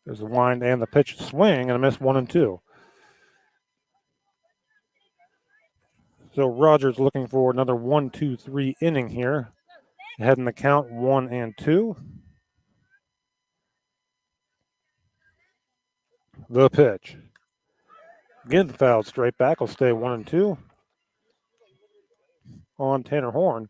There's the wind and the pitch, swing and a miss, 1-2. So Rogers looking for another 1-2-3 inning here. Ahead in the count, 1-2. The pitch. Again fouled straight back. Will stay 1-2 on Tanner Horn.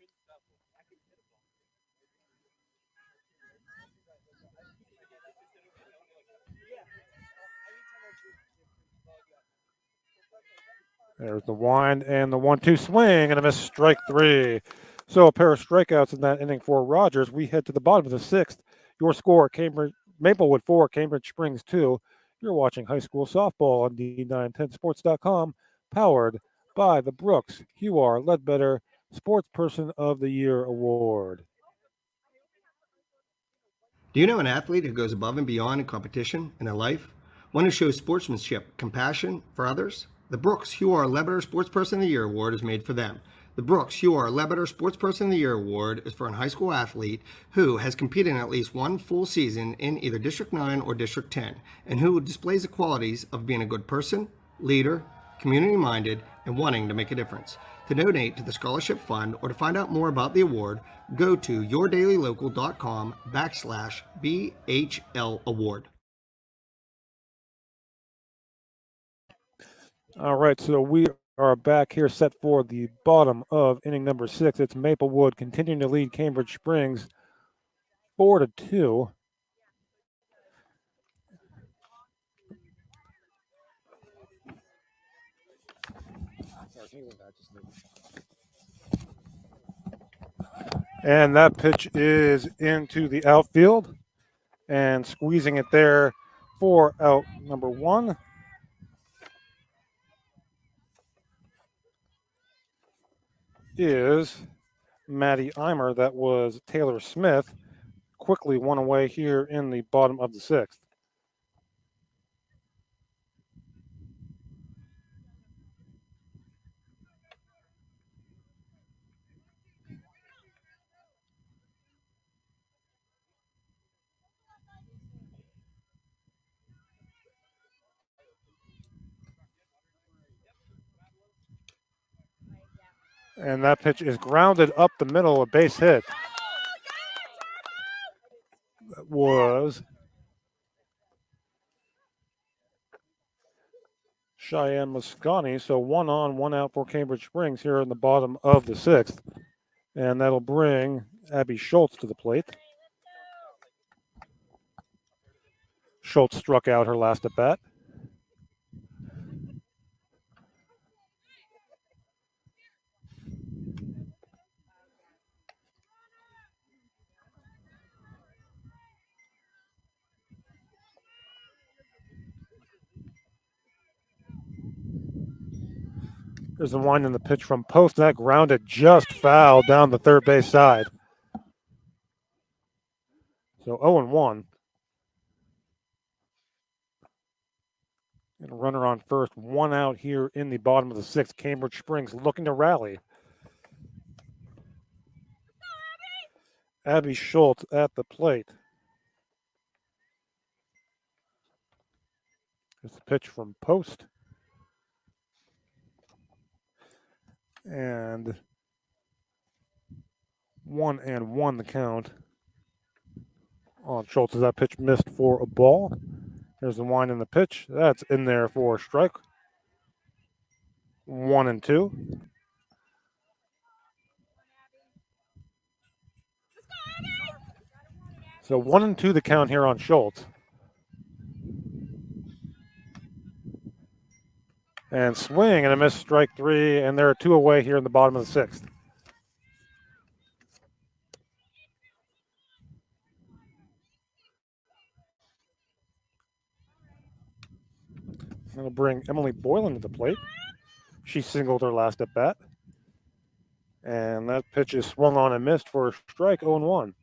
There's the wind and the 1-2 swing and a missed strike three. So a pair of strikeouts in that inning for Rogers. We head to the bottom of the sixth. Your score: Maplewood 4, Cambridge Springs 2. You're watching high school softball on D910sports.com, powered by the Brooks Huar Ledbetter Sports Person of the Year Award. Do you know an athlete who goes above and beyond in competition in their life? One who shows sportsmanship, compassion for others? The Brooks Huar Ledbetter Sports Person of the Year Award is made for them. The Brooks Huar Ledbetter Sports Person of the Year Award is for a high school athlete who has competed in at least one full season in either District 9 or District 10, and who displays the qualities of being a good person, leader, community-minded, and wanting to make a difference. To donate to the scholarship fund or to find out more about the award, go to yourdailylocal.com/BHL award. All right, so we are back here set for the bottom of inning number 6. It's Maplewood continuing to lead Cambridge Springs 4-2. And that pitch is into the outfield and squeezing it there for out number 1. Is Maddie Eimer. That was Taylor Smith. Quickly one away here in the bottom of the 6th. And that pitch is grounded up the middle, a base hit. That was Cheyenne Mosconi. So 1 on, 1 out for Cambridge Springs here in the bottom of the 6th. And that'll bring Abby Schultz to the plate. Schultz struck out her last at bat. There's the wind in the pitch from Post. That grounded just foul down the third base side. So 0-1. And a runner on first, 1 out here in the bottom of the 6th. Cambridge Springs looking to rally. Abby Schultz at the plate. It's the pitch from Post. And 1-1 the count on Schultz. That pitch missed for a ball. There's the wind in the pitch. That's in there for a strike. 1-2. So 1-2 the count here on Schultz. And swing and a missed strike 3, and there are 2 away here in the bottom of the 6th. That'll bring Emily Boylan to the plate. She singled her last at bat. And that pitch is swung on and missed for a strike, 0-1.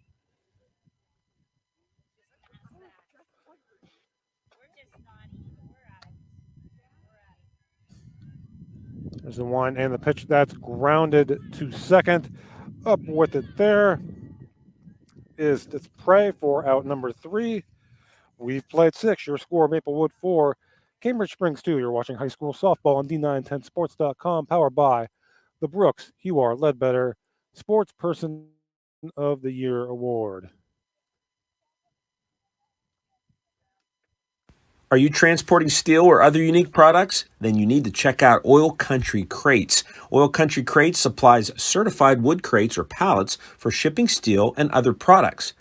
There's the wind and the pitch. That's grounded to second. Up with it there is it's Prey for out number 3. We've played 6. Your score: Maplewood 4, Cambridge Springs 2. You're watching high school softball on D910sports.com, powered by the Brooks Huar Ledbetter Sports Person of the Year Award. Are you transporting steel or other unique products? Then you need to check out Oil Country Crates. Oil Country Crates supplies certified wood crates or pallets for shipping steel and other products.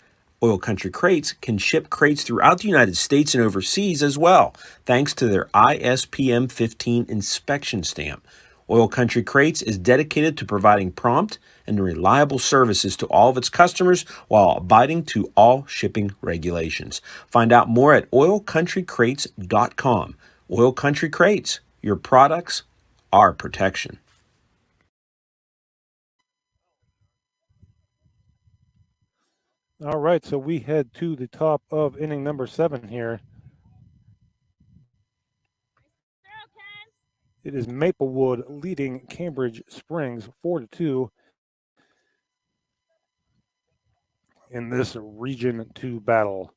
Oil Country Crates can ship crates throughout the United States and overseas as well, thanks to their ISPM 15 inspection stamp. Oil Country Crates is dedicated to providing prompt and reliable services to all of its customers while abiding to all shipping regulations. Find out more at oilcountrycrates.com. Oil Country Crates, your products, our protection. All right, so we head to the top of inning number 7 here. It is Maplewood leading Cambridge Springs 4-2 in this Region 2 battle.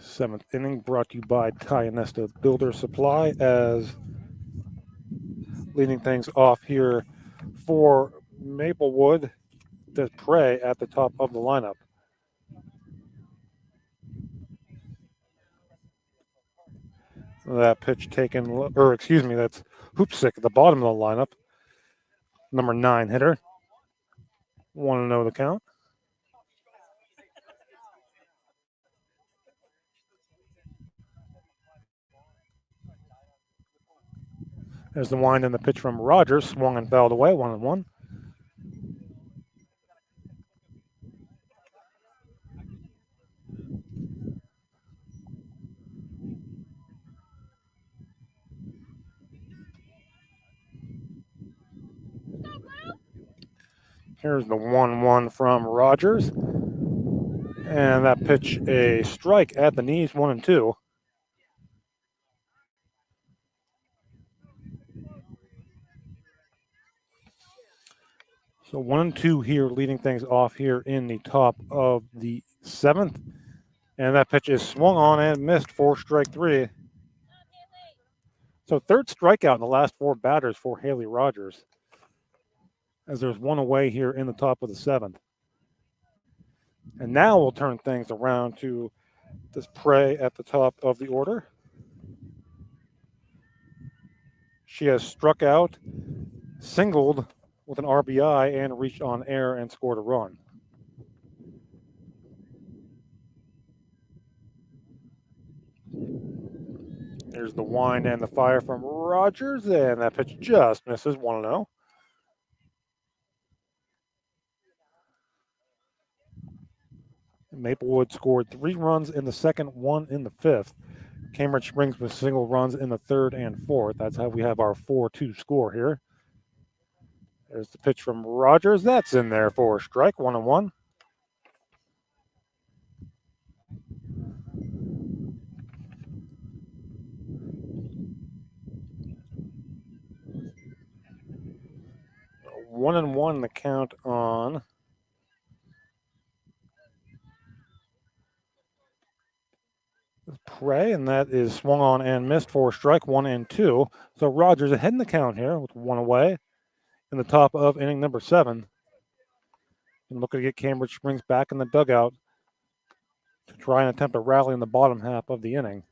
Seventh inning brought to you by Tyanesta Builder Supply, as leading things off here for Maplewood, Desprez at the top of the lineup. That pitch taken, or excuse me, that's Hoopsick at the bottom of the lineup. Number 9 hitter. 1-0 the count. There's the wind and the pitch from Rogers, swung and fouled away, 1-1. Here's the 1-1 from Rogers. And that pitch, a strike at the knees, 1-2. So 1-2 here, leading things off here in the top of the 7th. And that pitch is swung on and missed for strike 3. So third strikeout in the last 4 batters for Haley Rogers, as there's one away here in the top of the 7th. And now we'll turn things around to Desprez at the top of the order. She has struck out, singled with an RBI, and reached on air and scored a run. There's the wind and the fire from Rogers, and that pitch just misses, 1-0. Maplewood scored 3 runs in the second, 1 in the 5th. Cambridge Springs with single runs in the 3rd and 4th. That's how we have our 4-2 score here. There's the pitch from Rogers. That's in there for a strike, 1-1. One and one the count on Prey, and that is swung on and missed for strike 1-2. So Rogers ahead in the count here with 1 away in the top of inning number 7. And looking to get Cambridge Springs back in the dugout to try and attempt a rally in the bottom half of the inning.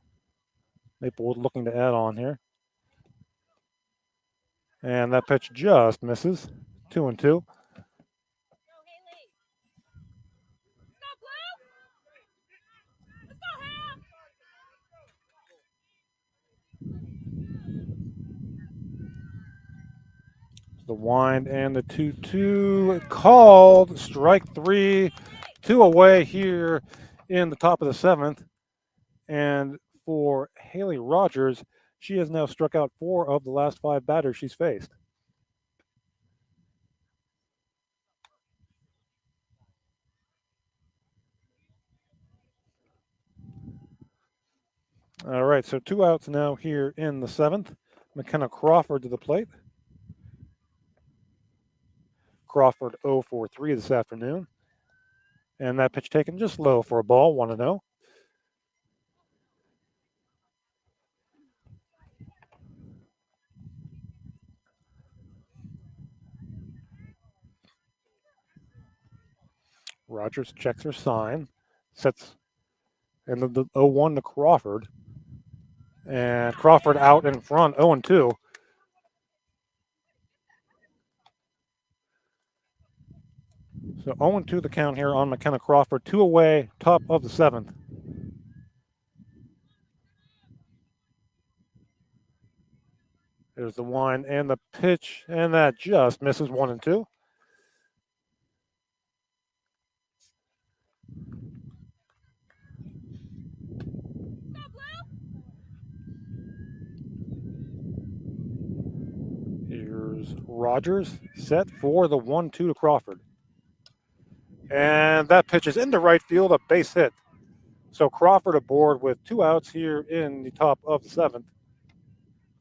Maplewood looking to add on here. And that pitch just misses. 2-2. The wind and the 2-2 called. Strike 3. 2 away here in the top of the 7th. And for Haley Rogers, she has now struck out 4 of the last 5 batters she's faced. All right, so 2 outs now here in the 7th. McKenna Crawford to the plate. Crawford 0 for 3 this afternoon. And that pitch taken just low for a ball, 1-0. Rogers checks her sign, sets, and the 0-1 to Crawford. And Crawford out in front, 0-2. So 0-2 the count here on McKenna Crawford. 2 away, top of the 7th. There's the wind and the pitch, and that just misses 1-2. Here's Rogers set for the 1-2 to Crawford. And that pitch is into right field, a base hit. So Crawford aboard with 2 outs here in the top of the 7th.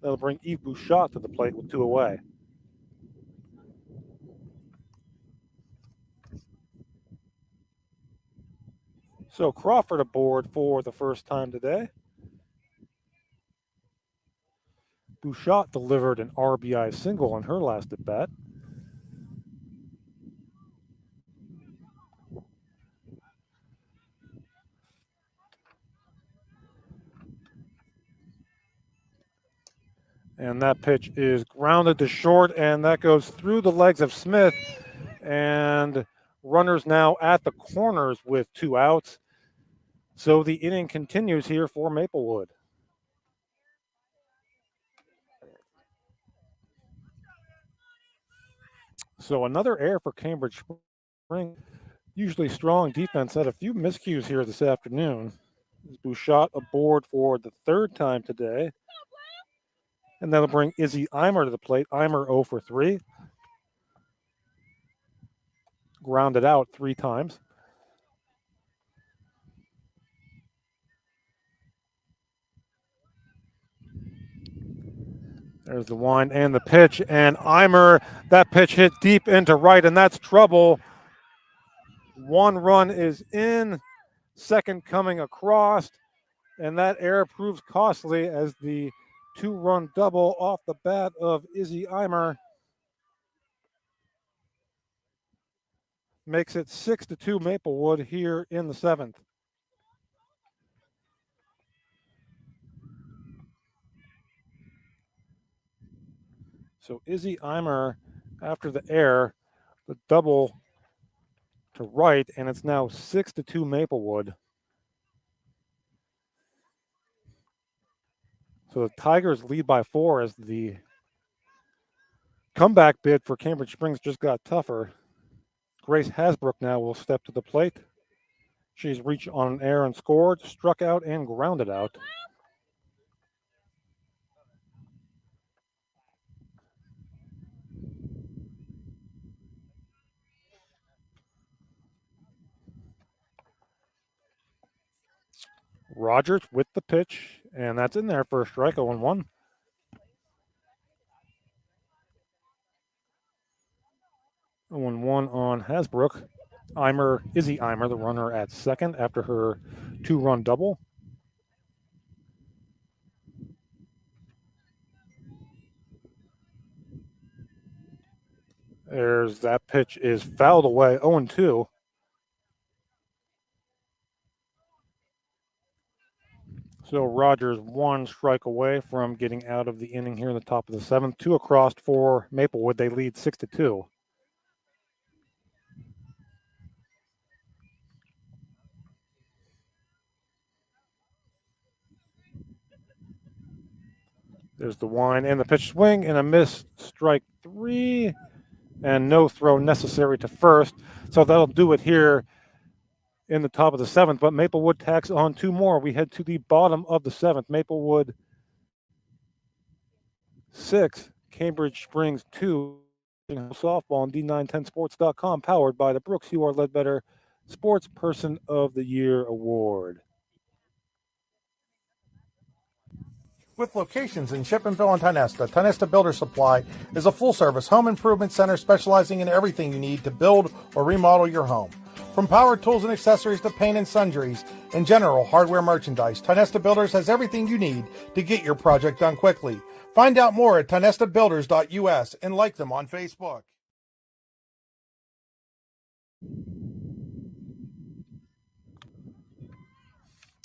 That'll bring Yves Bouchot to the plate with 2 away. So Crawford aboard for the first time today. Bouchot delivered an RBI single in her last at bat. And that pitch is grounded to short, and that goes through the legs of Smith. And runners now at the corners with 2 outs. So the inning continues here for Maplewood. So another error for Cambridge Spring. Usually strong defense had a few miscues here this afternoon. Bouchot aboard for the 3rd time today. And that'll bring Izzy Eimer to the plate. Eimer 0 for 3. Grounded out 3 times. There's the wind and the pitch. And Eimer, that pitch hit deep into right, and that's trouble. 1 run is in. 2nd coming across. And that error proves costly as the 2-run double off the bat of Izzy Eimer makes it 6-2 Maplewood here in the 7th. So Izzy Eimer, after the error, the double to right, and it's now 6-2 Maplewood. So the Tigers lead by 4 as the comeback bid for Cambridge Springs just got tougher. Grace Hasbrook now will step to the plate. She's reached on an error and scored, struck out, and grounded out. Rogers with the pitch, and that's in there for a strike, 0-1. On Hasbrook. Izzy Eimer, the runner at 2nd after her 2-run double. There's that pitch is fouled away, 0-2. So Rogers 1 strike away from getting out of the inning here in the top of the 7th. 2 across for Maplewood. They lead 6-2. There's the wind and the pitch swing and a miss, strike 3, and no throw necessary to first. So that'll do it here in the top of the 7th, but Maplewood tacks on 2 more. We head to the bottom of the 7th. Maplewood 6, Cambridge Springs 2. Softball on D910sports.com, powered by the Brooks U.R. Ledbetter Sports Person of the Year Award. With locations in Shippenville and Tionesta, Tionesta Builder Supply is a full-service home improvement center specializing in everything you need to build or remodel your home. From power tools and accessories to paint and sundries and general hardware merchandise, Tionesta Builders has everything you need to get your project done quickly. Find out more at tionestabuilders.us and like them on Facebook.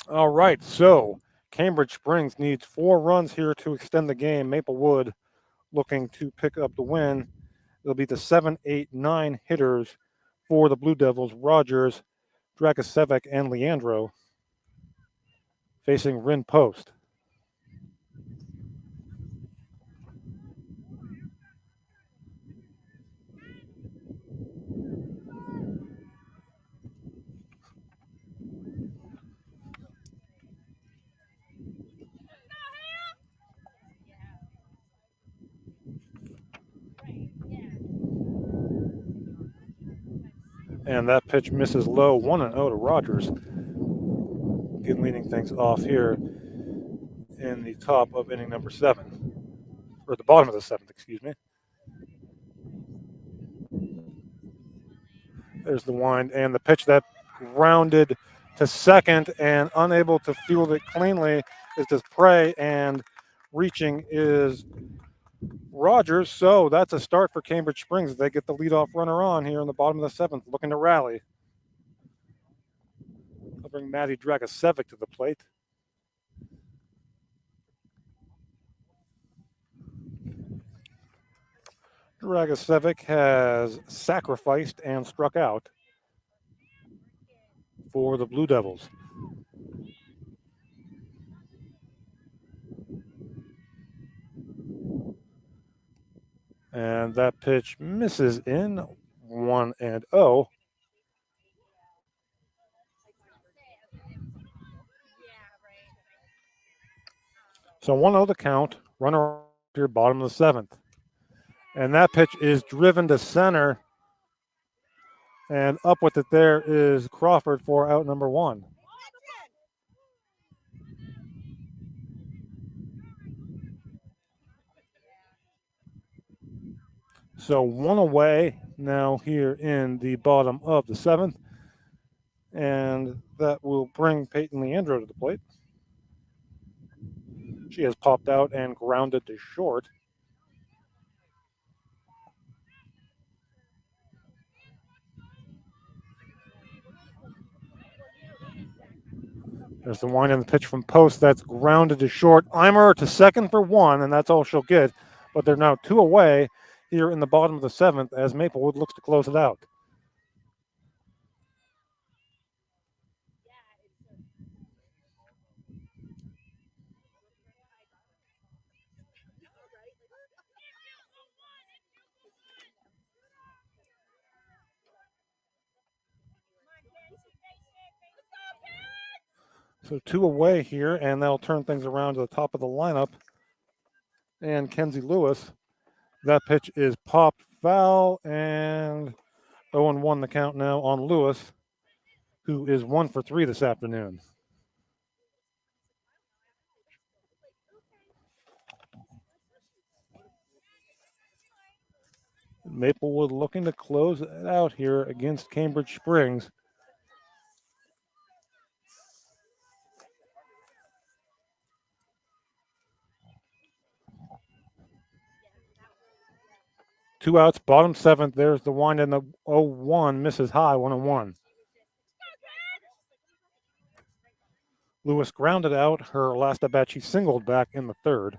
All right, so Cambridge Springs needs 4 runs here to extend the game. Maplewood looking to pick up the win. It'll be the 7, 8, 9 hitters for the Blue Devils, Rogers, Dragicevic, and Leandro facing Rin Post. And that pitch misses low, 1-0 to Rogers. Again, leading things off here in the top of inning number 7, or the bottom of the 7th, excuse me. There's the wind and the pitch that grounded to second, and unable to field it cleanly is Desprez, and reaching is Rogers. So that's a start for Cambridge Springs. They get the leadoff runner on here in the bottom of the 7th, looking to rally. They'll bring Matty Dragicevic to the plate. Dragicevic has sacrificed and struck out for the Blue Devils. And that pitch misses in 1-0. So 1-0 the count, runner here, bottom of the 7th. And that pitch is driven to center. And up with it there is Crawford for out number 1. So 1 away now here in the bottom of the 7th. And that will bring Peyton Leandro to the plate. She has popped out and grounded to short. There's the wind and the pitch from Post. That's grounded to short. Eimer to second for 1, and that's all she'll get. But they're now 2 away here in the bottom of the 7th as Maplewood looks to close it out. So 2 away here, and they'll turn things around to the top of the lineup. And Kenzie Lewis, that pitch is popped foul, and 0-1 the count now on Lewis, who is 1 for 3 this afternoon. Maplewood looking to close it out here against Cambridge Springs. Two outs, bottom 7th. There's the wind, and the 0-1 misses high, 1-1. Lewis grounded out. Her last at bat, she singled back in the 3rd.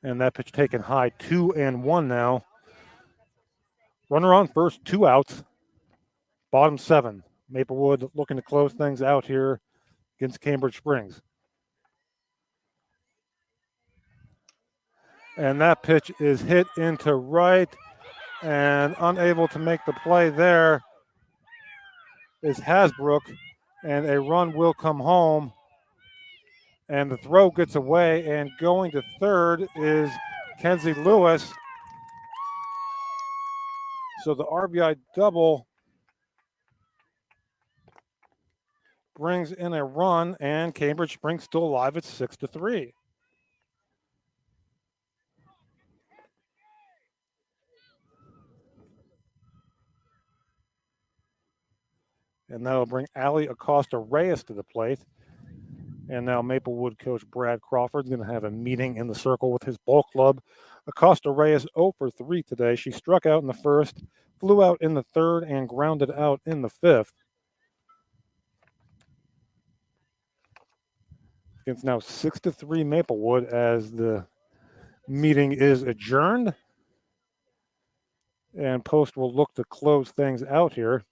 And that pitch taken high, 2-1 now. Runner on first, 2 outs. Bottom 7. Maplewood looking to close things out here against Cambridge Springs. And that pitch is hit into right, and unable to make the play there is Hasbrook, and a run will come home. And the throw gets away, and going to 3rd is Kenzie Lewis. So the RBI double brings in a run, and Cambridge Springs still alive at 6-3. And that'll bring Allie Acosta-Reyes to the plate. And now Maplewood coach Brad Crawford is going to have a meeting in the circle with his ball club. Acosta-Reyes 0 for 3 today. She struck out in the 1st, flew out in the 3rd, and grounded out in the 5th. It's now 6-3 Maplewood as the meeting is adjourned. And Post will look to close things out here.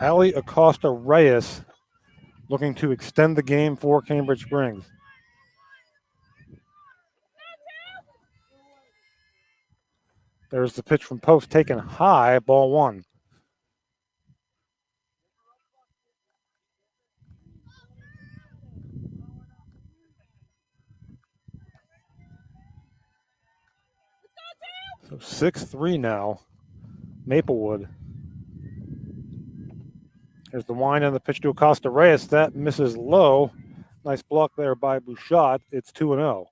Ali Acosta Reyes looking to extend the game for Cambridge Springs. There's the pitch from Post taken high, ball one. So 6-3 now, Maplewood. There's the wind on the pitch to Acosta Reyes. That misses low. Nice block there by Bouchot. It's 2-0.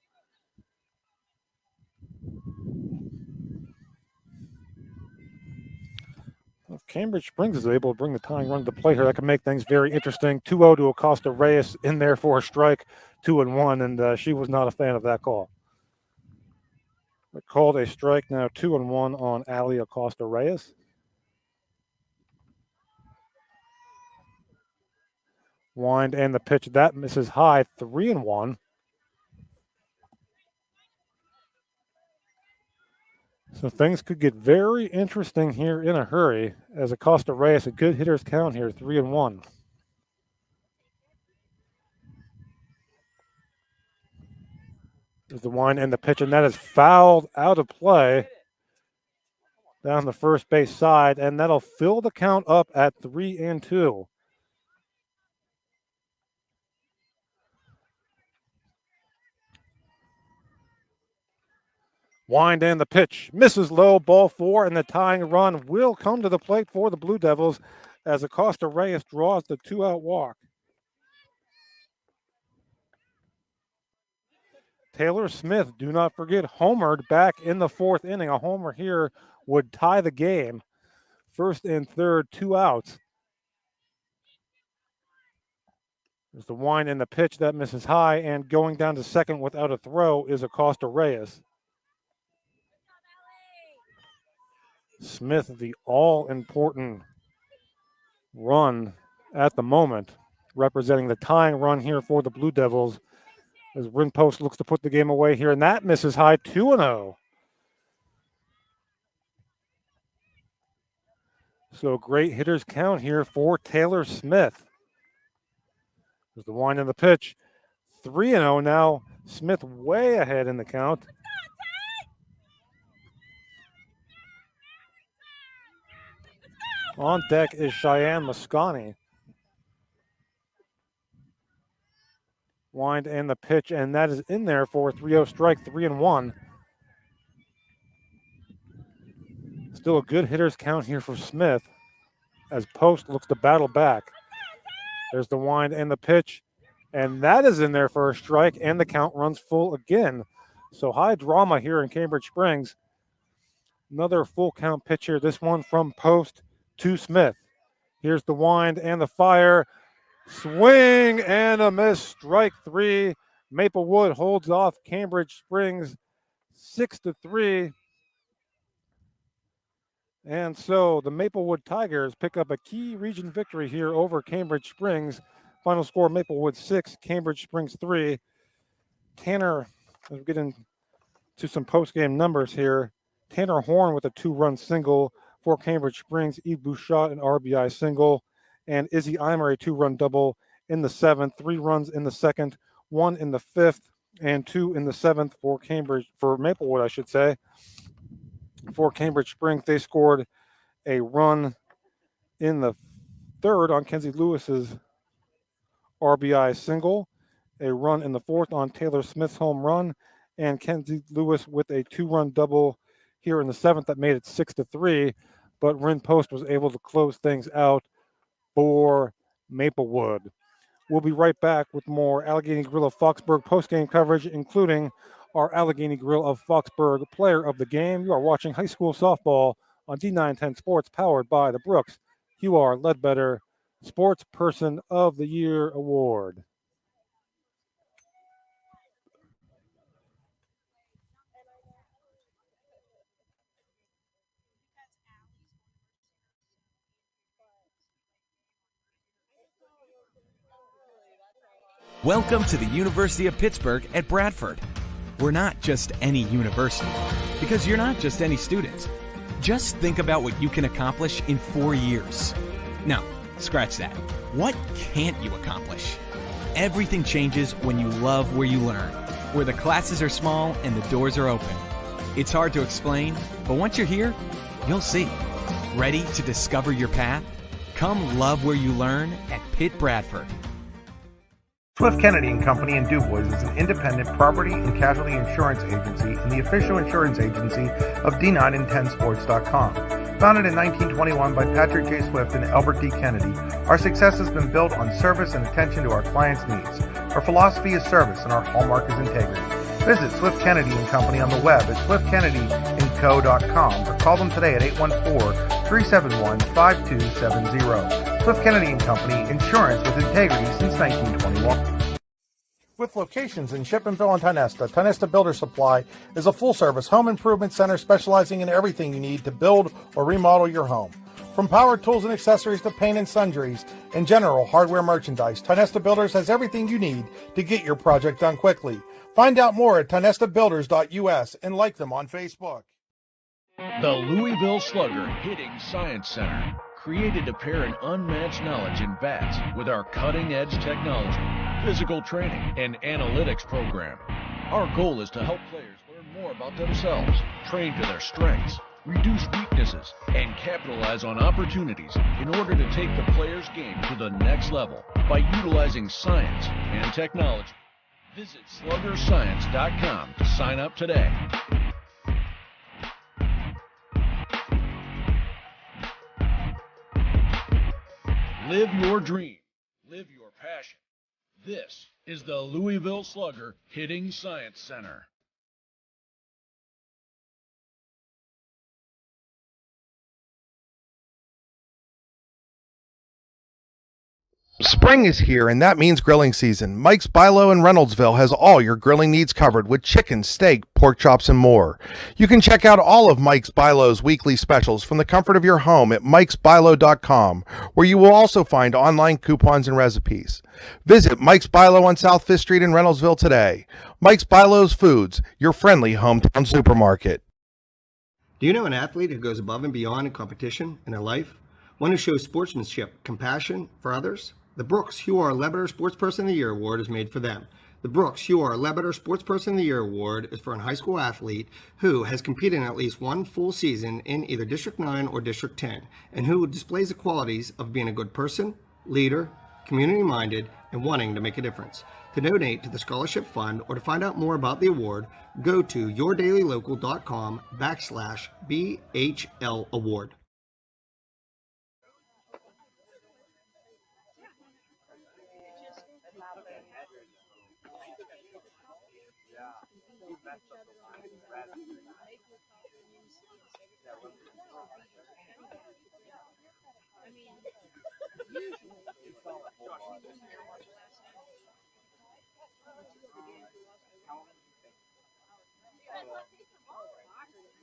If Cambridge Springs is able to bring the tying run to the plate here, that can make things very interesting. 2-0 to Acosta Reyes in there for a strike, 2-1, and she was not a fan of that call. It called a strike now, 2-1 on Ali Acosta Reyes. Wind and the pitch, that misses high, 3-1. So things could get very interesting here in a hurry as Acosta Reyes, a good hitter's count here, 3-1. There's the wind and the pitch, and that is fouled out of play down the first base side, and that'll fill the count up at 3-2. Wind and the pitch, misses low, ball four, and the tying run will come to the plate for the Blue Devils as Acosta Reyes draws the 2-out walk. Taylor Smith, do not forget, homered back in the fourth inning. A homer here would tie the game. First and third, 2 outs. There's the wind and the pitch that misses high, and going down to second without a throw is Acosta Reyes. Smith, the all-important run at the moment, representing the tying run here for the Blue Devils as Rinpost looks to put the game away here, and that misses high, 2-0. So great hitters count here for Taylor Smith. There's the wind and the pitch. 3-0 now. Smith way ahead in the count. On deck is Cheyenne Mosconi. Wind and the pitch, and that is in there for a 3-0 strike, 3-1. Still a good hitter's count here for Smith as Post looks to battle back. There's the wind and the pitch, and that is in there for a strike, and the count runs full again. So high drama here in Cambridge Springs. Another full count pitch here, this one from Post to Smith. Here's the wind and the fire. Swing and a miss, strike three. Maplewood holds off Cambridge Springs 6-3. And so the Maplewood Tigers pick up a key region victory here over Cambridge Springs. Final score, Maplewood 6, Cambridge Springs 3. Tanner, as we get into some post-game numbers here, Tanner Horn with a 2-run single for Cambridge Springs. Eve Bouchot an RBI single. And Izzy Eimer a 2-run double in the 7th. 3 runs in the 2nd, 1 in the 5th, and 2 in the 7th for Maplewood, I should say. For Cambridge Springs, they scored a run in the 3rd on Kenzie Lewis's RBI single, a run in the 4th on Taylor Smith's home run, and Kenzie Lewis with a 2-run double here in the 7th that made it 6-3. But Rinpost was able to close things out for Maplewood. We'll be right back with more Allegheny Grill of Foxburg postgame coverage, including our Allegheny Grill of Foxburg player of the game. You are watching high school softball on D910 Sports, powered by the Brooks Huar Ledbetter Sports Person of the Year Award. Welcome to the University of Pittsburgh at Bradford. We're not just any university, because you're not just any student. Just think about what you can accomplish in 4 years. No, scratch that. What can't you accomplish? Everything changes when you love where you learn, where the classes are small and the doors are open. It's hard to explain, but once you're here, you'll see. Ready to discover your path? Come love where you learn at Pitt Bradford. Swift Kennedy and Company in Dubois is an independent property and casualty insurance agency and the official insurance agency of D9and10sports.com. Founded in 1921 by Patrick J. Swift and Albert D. Kennedy, our success has been built on service and attention to our clients' needs. Our philosophy is service and our hallmark is integrity. Visit Swift Kennedy and Company on the web at swiftkennedyandco.com or call them today at 814-371-5270. Swift Kennedy and Company, insurance with integrity since 1921. With locations in Shippenville and Tionesta, Tionesta Builder Supply is a full-service home improvement center specializing in everything you need to build or remodel your home. From power tools and accessories to paint and sundries and general hardware merchandise, Tionesta Builders has everything you need to get your project done quickly. Find out more at tionestabuilders.us and like them on Facebook. The Louisville Slugger Hitting Science Center, created to pair an unmatched knowledge in bats with our cutting-edge technology, physical training, and analytics program. Our goal is to help players learn more about themselves, train to their strengths, reduce weaknesses, and capitalize on opportunities in order to take the player's game to the next level by utilizing science and technology. Visit sluggerscience.com to sign up today. Live your dream. Live your passion. This is the Louisville Slugger Hitting Science Center. Spring is here, and that means grilling season. Mike's Bilo in Reynoldsville has all your grilling needs covered with chicken, steak, pork chops, and more. You can check out all of Mike's Bilo's weekly specials from the comfort of your home at mikesbilo.com, where you will also find online coupons and recipes. Visit Mike's Bilo on South 5th Street in Reynoldsville today. Mike's Bilo's Foods, your friendly hometown supermarket. Do you know an athlete who goes above and beyond in competition in their life? One who shows sportsmanship, compassion for others? The Brooks Hugh R. Lebeter Sportsperson of the Year Award is made for them. The Brooks Hugh R. Lebeter Sportsperson of the Year Award is for a high school athlete who has competed in at least one full season in either District 9 or District 10, and who displays the qualities of being a good person, leader, community-minded, and wanting to make a difference. To donate to the Scholarship Fund or to find out more about the award, go to yourdailylocal.com/BHL Award.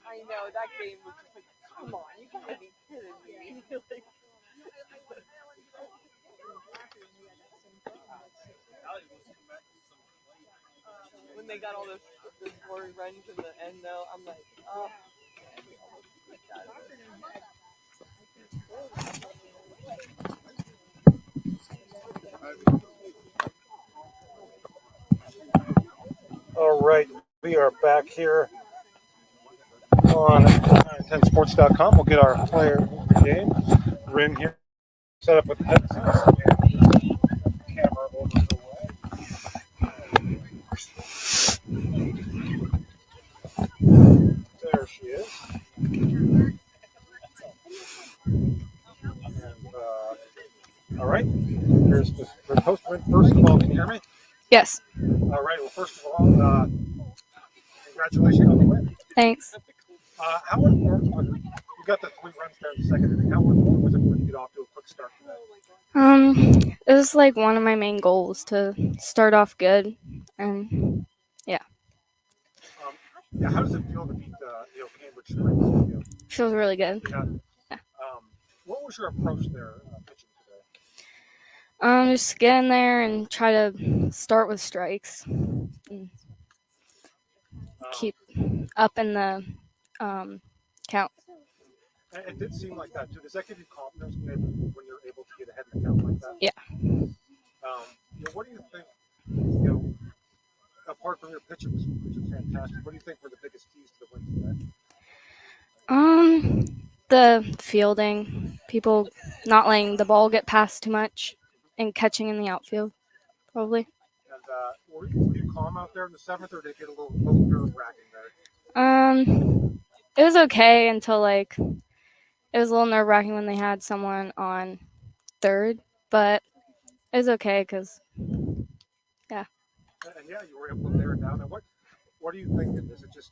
I know, that game was just like, come on, you gotta be kidding me. When they got all those more runs in the end, though, I'm like, oh. All right, we are back here on 10sports.com. We'll get our player game. We're in here, set up with headsets and camera over the way. There she is. And, all right, here's the post. First of all, can you hear me? Yes. All right. Well, first of all, congratulations on the win. Thanks. How important was it? You got the 3 runs there in the second inning. How important was it for you to get off to a quick start today? It was like one of my main goals to start off good, and yeah. Yeah. How does it feel to beat Cambridge Springs? Feels really good. Yeah. Yeah. What was your approach there pitching Just get in there and try to start with strikes. And keep up in the count. It did seem like that too. Does that give you confidence when you're able to get ahead in the count like that? Yeah. What do you think? You know, apart from your pitching, which is fantastic, what do you think were the biggest keys to the win today? The fielding, people not letting the ball get past too much, and catching in the outfield, probably. And were you calm out there in the seventh, or did it get a little nerve wracking there? It was okay until like it was a little nerve wracking when they had someone on third, but it was okay because yeah. And yeah, you were able to bear it down. And what are you thinking? Is it just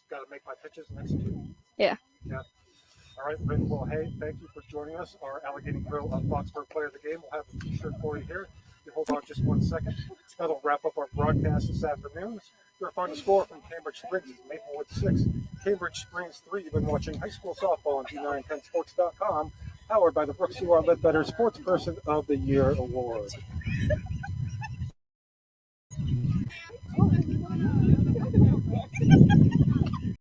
got to make my pitches and execute? Yeah. Yeah. All right, Lynn. Well, hey, thank you for joining us. Our Allegheny Grill Foxborough Player of the Game. We'll have a T-shirt for you here. You hold on just 1 second. That'll wrap up our broadcast this afternoon. Your final score from Cambridge Springs is Maplewood 6, Cambridge Springs 3. You've been watching high school softball on D910sports.com, powered by the Brooks UR Ledbetter Sports Person of the Year Award.